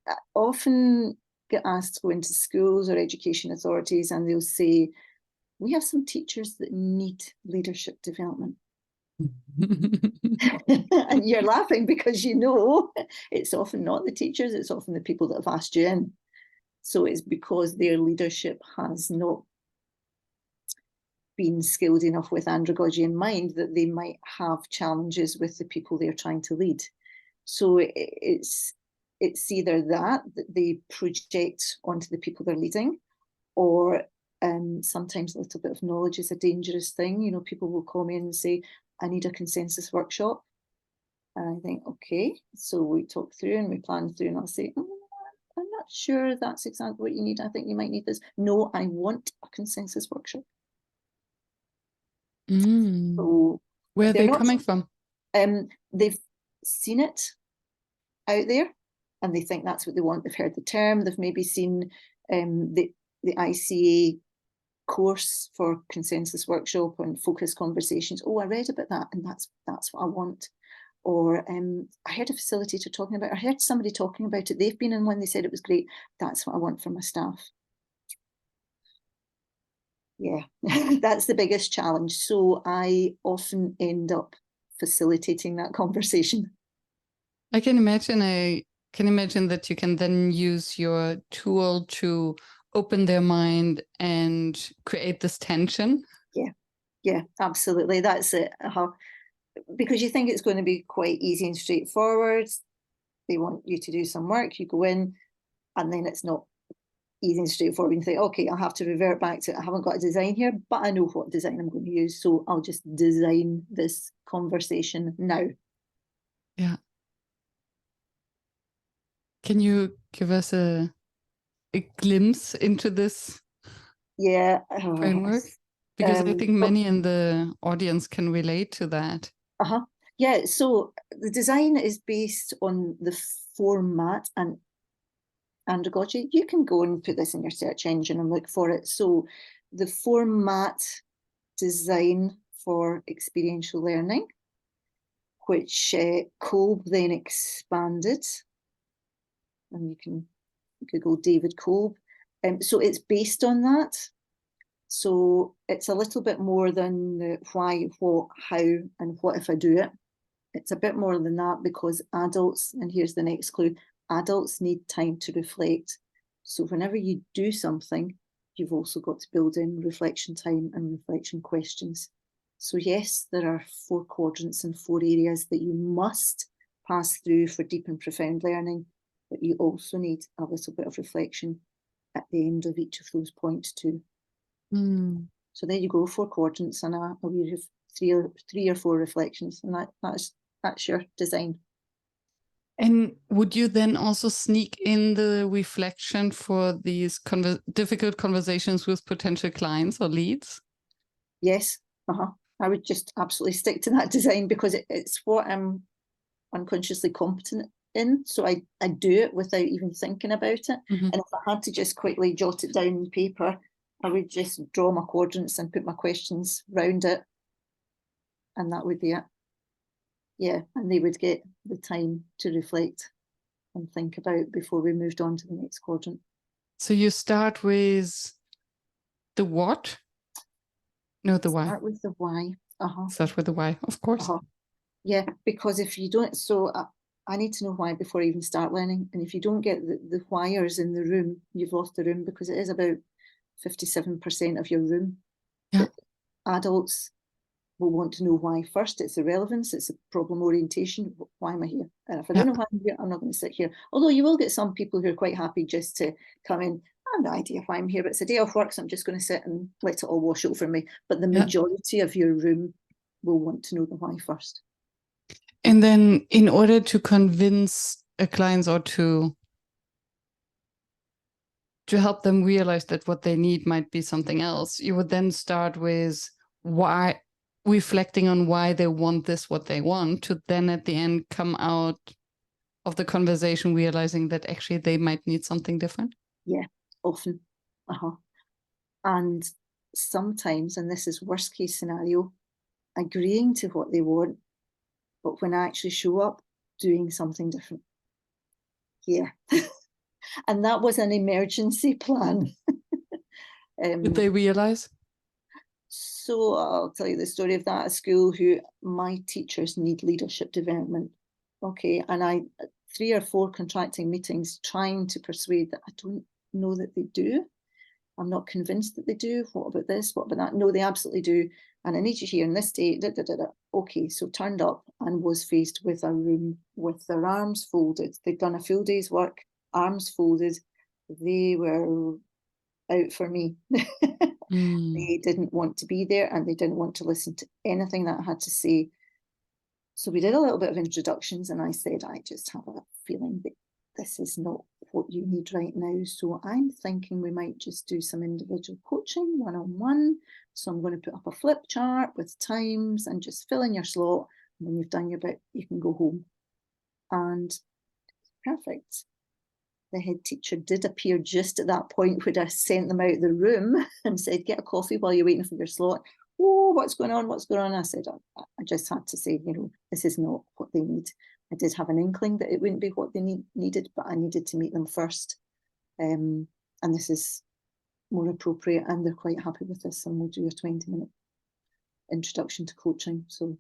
I often get asked to go into schools or education authorities and they'll say, we have some teachers that need leadership development. And you're laughing because you know it's often not the teachers, it's often the people that have asked you in. So it's because their leadership has not been skilled enough with andragogy in mind that they might have challenges with the people they're trying to lead. So it's either that they project onto the people they're leading, or sometimes a little bit of knowledge is a dangerous thing. You know, people will call me and say, I need a consensus workshop. And I think, okay, so we talk through and we plan through and I'll say, I'm not sure that's exactly what you need. I think you might need this. No, I want a consensus workshop. So where are they coming from? They've seen it out there and they think that's what they want. They've heard the term. They've maybe seen the ICA course for consensus workshop and focus conversations. Oh, I read about that and that's what I want. Or I heard a facilitator talking about it. I heard somebody talking about it. They've been in one, they said it was great. That's what I want for my staff. Yeah, that's the biggest challenge. So I often end up facilitating that conversation. I can imagine that you can then use your tool to open their mind and create this tension. Yeah, absolutely. That's it. Because you think it's going to be quite easy and straightforward. They want you to do some work, you go in, and then it's not easy and straightforward. You think, okay, I'll have to revert back to, I haven't got a design here, but I know what design I'm going to use. So I'll just design this conversation now. Yeah. Can you give us a glimpse into this framework? Because I think many in the audience can relate to that. Yeah, so the design is based on the format and Andragogy. You can go and put this in your search engine and look for it. So the format design for experiential learning, which Kolb then expanded. And you can Google David Kolb. So it's based on that. So it's a little bit more than the why, what, how, and what if I do it. It's a bit more than that because adults, and here's the next clue, adults need time to reflect. So whenever you do something, you've also got to build in reflection time and reflection questions. So yes, there are 4 quadrants and 4 areas that you must pass through for deep and profound learning, but you also need a little bit of reflection at the end of each of those points too. So there you go, 4 quadrants and a wee of 3 or 4 reflections, and that's your design. And would you then also sneak in the reflection for these difficult conversations with potential clients or leads? Yes, I would just absolutely stick to that design because it's what I'm unconsciously competent in. So I do it without even thinking about it. And if I had to just quickly jot it down on paper, I would just draw my quadrants and put my questions round it, and that would be it. Yeah, and they would get the time to reflect and think about before we moved on to the next quadrant. So you start with the what? No, the why. Start with the why. Start with the why, of course. Yeah, because if you don't, so I need to know why before I even start learning. And if you don't get the whyers in the room, you've lost the room, because it is about 57% of your room. Yeah. Adults will want to know why first. It's the relevance, it's the problem orientation. Why am I here? And if I don't know why I'm here, I'm not going to sit here. Although you will get some people who are quite happy just to come in. I have no idea why I'm here, but it's a day off work, so I'm just going to sit and let it all wash over me. But the majority of your room will want to know the why first. And then in order to convince a client or to help them realize that what they need might be something else, you would then start with why, reflecting on why they want this, what they want, to then at the end come out of the conversation realizing that actually they might need something different. Yeah, often. And sometimes, and this is worst case scenario, agreeing to what they want, but when I actually show up, doing something different. Yeah. And that was an emergency plan. Did they realize? So I'll tell you the story of that at school, who my teachers need leadership development. Okay, and I 3 or 4 contracting meetings trying to persuade that I don't know that they do. I'm not convinced that they do. What about this? What about that? No, they absolutely do. And I need you here on this day. Okay, so turned up and was faced with a room with their arms folded. They'd done a full day's work, arms folded. They were out for me. They didn't want to be there, and they didn't want to listen to anything that I had to say. So we did a little bit of introductions, and I said, I just have a feeling that this is not what you need right now. So I'm thinking we might just do some individual coaching, one-on-one. So I'm going to put up a flip chart with times and just fill in your slot. And when you've done your bit, you can go home. And perfect. The head teacher did appear just at that point when I sent them out of the room and said, get a coffee while you're waiting for your slot. Oh, what's going on? What's going on? I said, I just had to say, this is not what they need. I did have an inkling that it wouldn't be what they needed, but I needed to meet them first. And this is more appropriate, and they're quite happy with this, and we'll do a 20-minute introduction to coaching. So.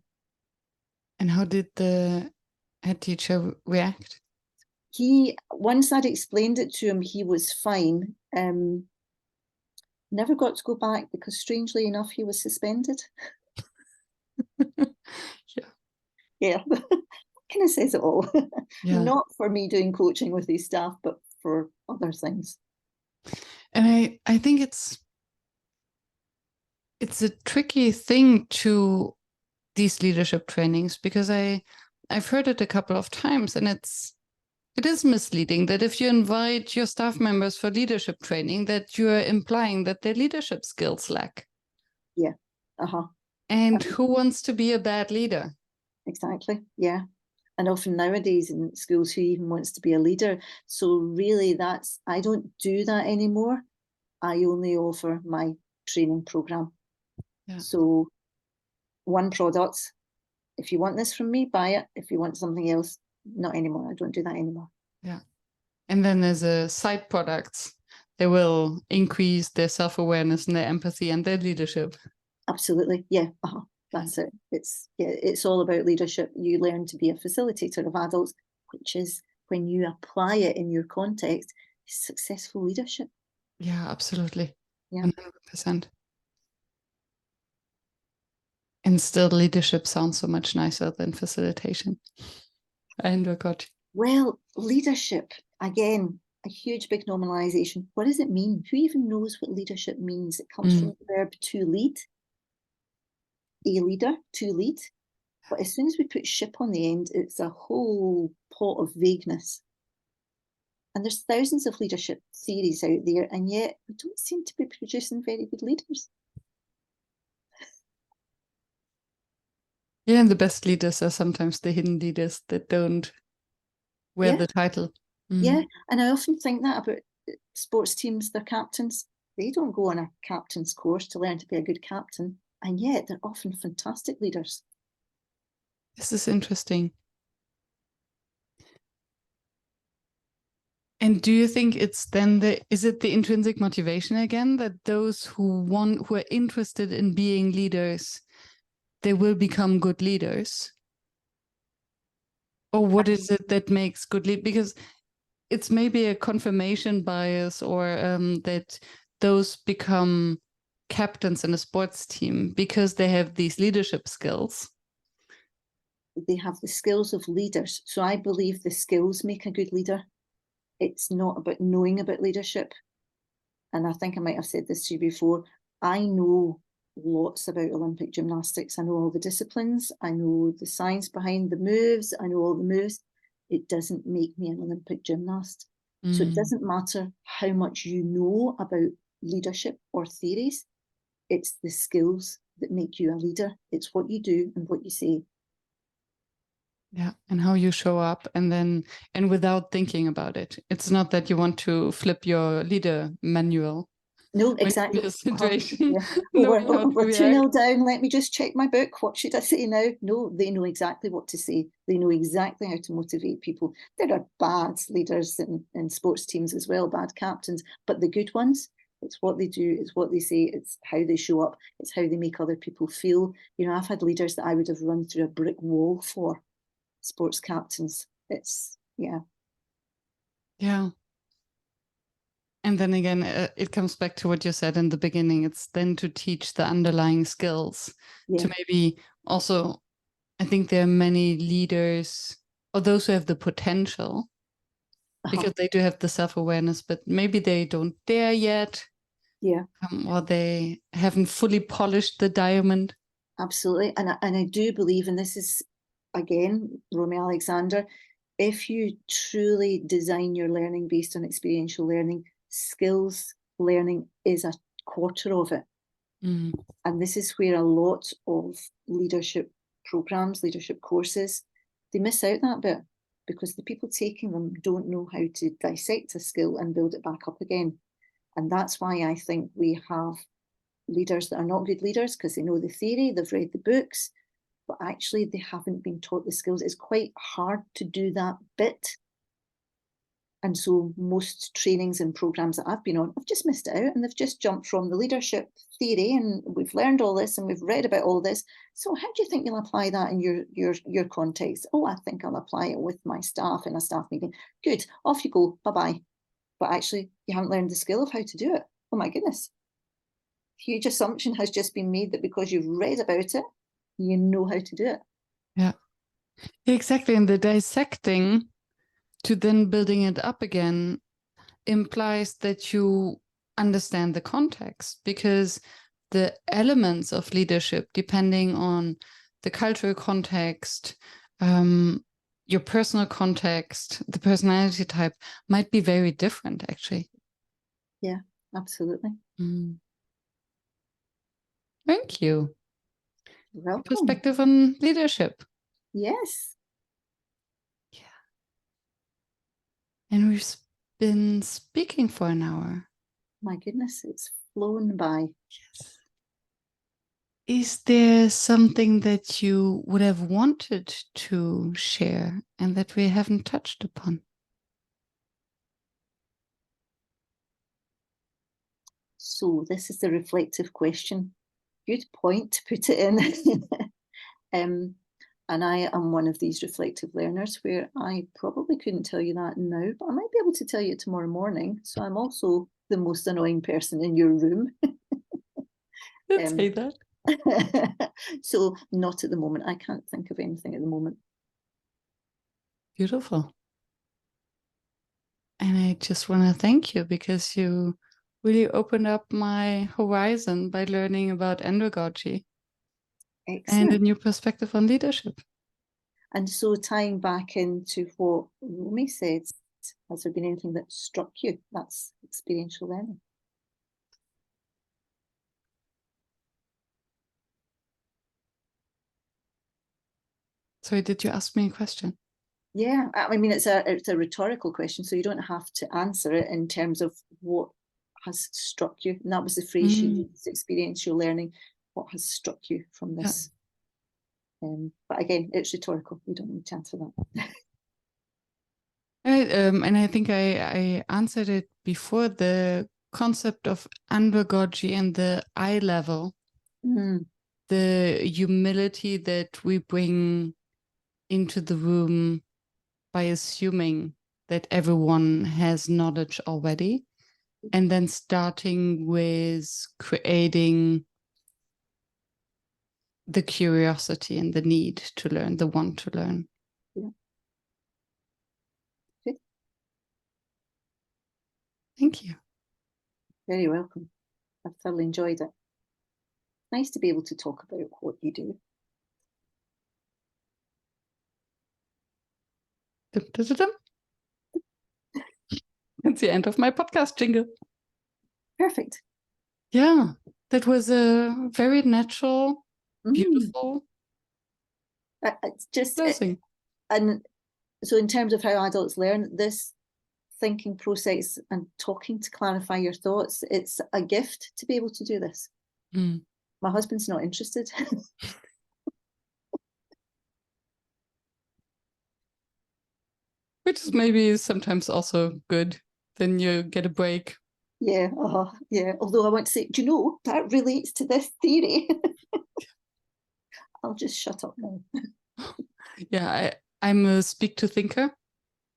And how did the head teacher react? Once I'd explained it to him, he was fine. Never got to go back because, strangely enough, he was suspended. Yeah. Kind of says it all. Not for me doing coaching with these staff, but for other things. And I think it's a tricky thing to these leadership trainings, because I've heard it a couple of times, and it is misleading that if you invite your staff members for leadership training, that you are implying that their leadership skills lack. Yeah. And who wants to be a bad leader? Exactly. Yeah. And often nowadays in schools, who even wants to be a leader? So really I don't do that anymore. I only offer my training program. Yeah. So one product, if you want this from me, buy it. If you want something else, not anymore. I don't do that anymore. Yeah. And then there's a side products. They will increase their self-awareness and their empathy and their leadership. Absolutely. Yeah. That's it. It's all about leadership. You learn to be a facilitator of adults, which is, when you apply it in your context, successful leadership. Yeah, absolutely. Yeah. 100%. And still, leadership sounds so much nicer than facilitation. Andragogy. Well, leadership, again, a huge big normalization. What does it mean? Who even knows what leadership means? It comes from the verb to lead. A leader, to lead. But as soon as we put ship on the end, it's a whole pot of vagueness. And there's thousands of leadership theories out there, and yet we don't seem to be producing very good leaders. Yeah, and the best leaders are sometimes the hidden leaders that don't wear the title. Yeah, and I often think that about sports teams, their captains. They don't go on a captain's course to learn to be a good captain, and yet they're often fantastic leaders. This is interesting. And do you think it's then is it the intrinsic motivation again, that those who are interested in being leaders, they will become good leaders? Or what is it that makes good lead? Because it's maybe a confirmation bias, or that those become captains in a sports team because they have these leadership skills. They have the skills of leaders. So I believe the skills make a good leader. It's not about knowing about leadership. And I think I might have said this to you before. I know lots about Olympic gymnastics. I know all the disciplines. I know the science behind the moves. I know all the moves. It doesn't make me an Olympic gymnast. So it doesn't matter how much you know about leadership or theories. It's the skills that make you a leader. It's what you do and what you say. Yeah, and how you show up, and without thinking about it. It's not that you want to flip your leader manual. No, exactly. A situation. Yeah. We're 2-0 down. Let me just check my book. What should I say now? No, they know exactly what to say. They know exactly how to motivate people. There are bad leaders in sports teams as well, bad captains, but the good ones, it's what they do, it's what they say, it's how they show up, it's how they make other people feel. You know, I've had leaders that I would have run through a brick wall for, sports captains. It's, yeah. Yeah. And then again, it comes back to what you said in the beginning. It's then to teach the underlying skills, to maybe also, I think there are many leaders, or those who have the potential, because they do have the self-awareness, but maybe they don't dare yet. Yeah. Or they haven't fully polished the diamond. Absolutely. And I do believe, and this is, again, Romy Alexander, if you truly design your learning based on experiential learning, skills learning is a quarter of it. And this is where a lot of leadership programs, leadership courses, they miss out that bit, because the people taking them don't know how to dissect a skill and build it back up again. And that's why I think we have leaders that are not good leaders, because they know the theory, they've read the books, but actually they haven't been taught the skills. It's quite hard to do that bit. And so most trainings and programs that I've been on have just missed it out, and they've just jumped from the leadership theory, and we've learned all this and we've read about all this. So how do you think you'll apply that in your context? Oh, I think I'll apply it with my staff in a staff meeting. Good, off you go, bye-bye. But actually you haven't learned the skill of how to do it. Oh my goodness. Huge assumption has just been made that because you've read about it, you know how to do it. Yeah, exactly. And the dissecting to then building it up again implies that you understand the context, because the elements of leadership, depending on the cultural context, your personal context, the personality type, might be very different, actually. Yeah, absolutely. Thank you. You're welcome. Perspective on leadership. Yes. Yeah. And we've been speaking for an hour. My goodness, it's flown by. Yes. Is there something that you would have wanted to share and that we haven't touched upon? So this is the reflective question. Good point to put it in. And I am one of these reflective learners where I probably couldn't tell you that now, but I might be able to tell you tomorrow morning. So I'm also the most annoying person in your room. Let's say that. So not at the moment. I can't think of anything at the moment. Beautiful. And I just want to thank you, because you really opened up my horizon by learning about andragogy. Excellent. And a new perspective on leadership. And so tying back into what Romy said, has there been anything that struck you? That's experiential learning. Sorry, did you ask me a question? Yeah, I mean, it's a rhetorical question, so you don't have to answer it in terms of what has struck you? And that was the phrase she used, this experience you're learning. What has struck you from this? But again, it's rhetorical. We don't need to answer that. And I think I answered it before, the concept of andragogy and the eye level, the humility that we bring into the room by assuming that everyone has knowledge already, and then starting with creating the curiosity and the need to learn, the want to learn. Yeah. Good. Thank you. Very welcome. I've thoroughly enjoyed it. Nice to be able to talk about what you do. Dum, dum, dum, dum. It's the end of my podcast jingle. Perfect. Yeah, that was a very natural, beautiful It's just closing. And so in terms of how adults learn, this thinking process and talking to clarify your thoughts, it's a gift to be able to do this. My husband's not interested. Which is maybe sometimes also good. Then you get a break. Yeah, yeah. Although I want to say, do you know, that relates to this theory. I'll just shut up now. Yeah, I'm a speak to thinker.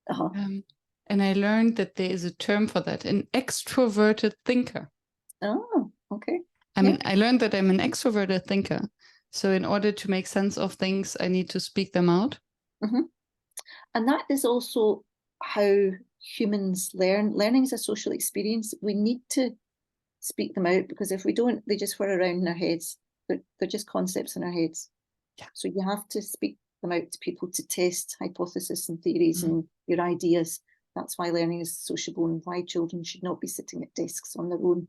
And I learned that there is a term for that, an extroverted thinker. Oh, okay. I learned that I'm an extroverted thinker. So in order to make sense of things, I need to speak them out. And that is also how humans learn. Learning is a social experience. We need to speak them out, because if we don't, they just whir around in our heads. They're just concepts in our heads. Yeah. So you have to speak them out to people to test hypotheses and theories and your ideas. That's why learning is sociable and why children should not be sitting at desks on their own.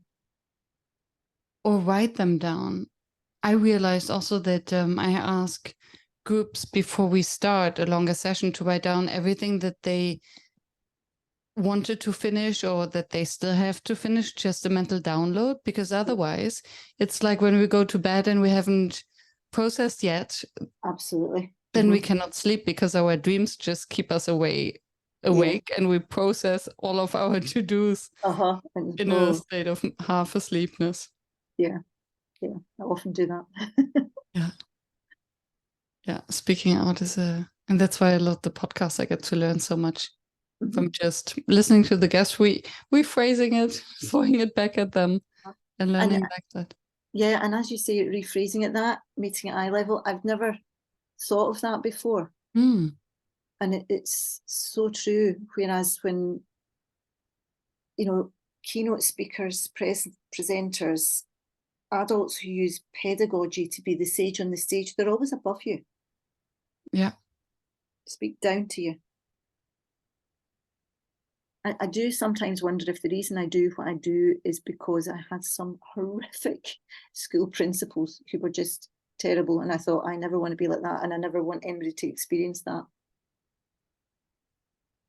Or write them down. I realized also that I ask groups before we start a longer session to write down everything that they wanted to finish or that they still have to finish, just a mental download, because otherwise it's like when we go to bed and we haven't processed yet. Absolutely. Then we cannot sleep because our dreams just keep us awake, and we process all of our to-dos in a state of half asleepness. Yeah, I often do that. Yeah, speaking out is and that's why I love the podcast. I get to learn so much from just listening to the guests, rephrasing it, throwing it back at them, and learning back that. Yeah, and as you say, rephrasing it, that meeting at eye level, I've never thought of that before. And it's so true. Whereas when, keynote speakers, presenters, adults who use pedagogy to be the sage on the stage, they're always above you. Yeah. Speak down to you. I do sometimes wonder if the reason I do what I do is because I had some horrific school principals who were just terrible, and I thought, I never want to be like that, and I never want anybody to experience that.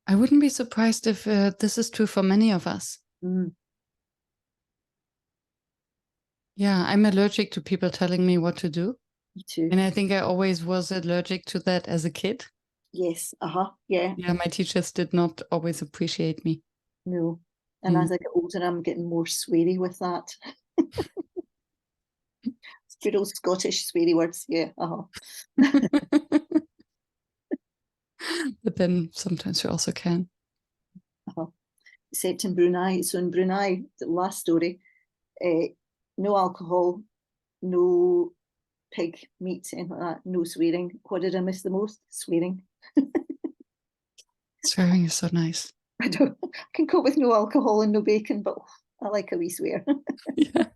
I wouldn't be surprised if this is true for many of us. Yeah, I'm allergic to people telling me what to do. Me too. And I think I always was allergic to that as a kid. Yes, yeah. Yeah, my teachers did not always appreciate me. No. And as I get older, I'm getting more sweary with that. Good old Scottish sweary words, yeah. But then sometimes you also can. Except in Brunei. So in Brunei, the last story, no alcohol, no pig meat, anything like that, no swearing. What did I miss the most? Swearing. Swearing is so nice. I can cope with no alcohol and no bacon, but I like a wee swear. Yeah.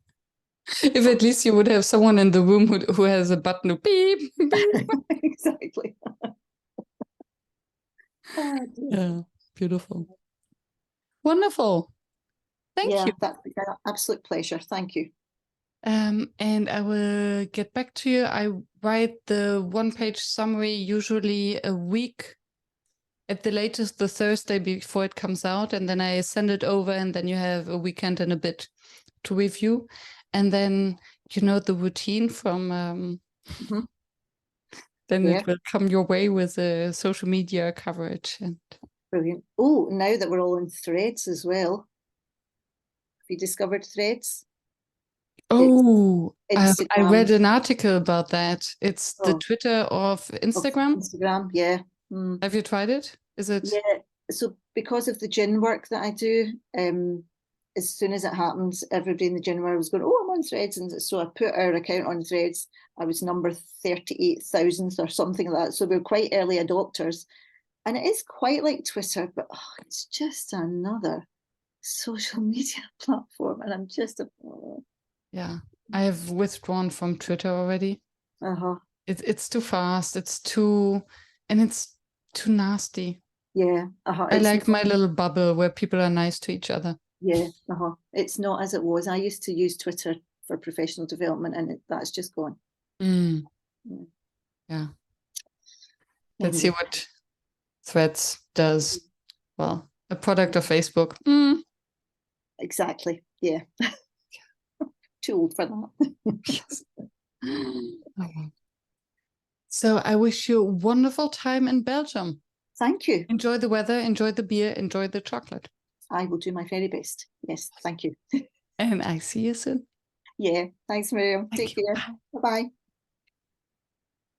If at least you would have someone in the room who has a button to beep, beep. Exactly. Yeah, beautiful. Wonderful. Thank you. That's an absolute pleasure. Thank you. And I will get back to you. I write the one-page summary usually a week, at the latest the Thursday before it comes out, and then I send it over, and then you have a weekend and a bit to review, and then you know the routine from then Yeah. it will come your way with the social media coverage. And Brilliant. Oh, now that we're all in Threads as well, have you discovered Threads? oh, I Instagram. read an article about that. It's the Oh. Twitter of Instagram. Instagram, yeah. Mm. Have you tried it? Is it? Yeah. So because of the gin work that I do, as soon as it happens, everybody in the gin world was going, oh, I'm on Threads. And so I put our account on Threads. I was number 38,000th or something like that. So we were quite early adopters. And it is quite like Twitter, but it's just another social media platform. And I'm just Yeah, I have withdrawn from Twitter already. It's too fast. It's too nasty. Yeah. I like my little bubble where people are nice to each other. Yeah. It's not as it was. I used to use Twitter for professional development, and that's just gone. Yeah. Let's see what Threads does. Well, a product of Facebook. Exactly. Yeah. Too old for that. Yes. So I wish you a wonderful time in Belgium. Thank you. Enjoy the weather, enjoy the beer, enjoy the chocolate. I will do my very best. Yes, thank you. And I see you soon. Yeah, thanks, Miriam. Take care. Bye-bye.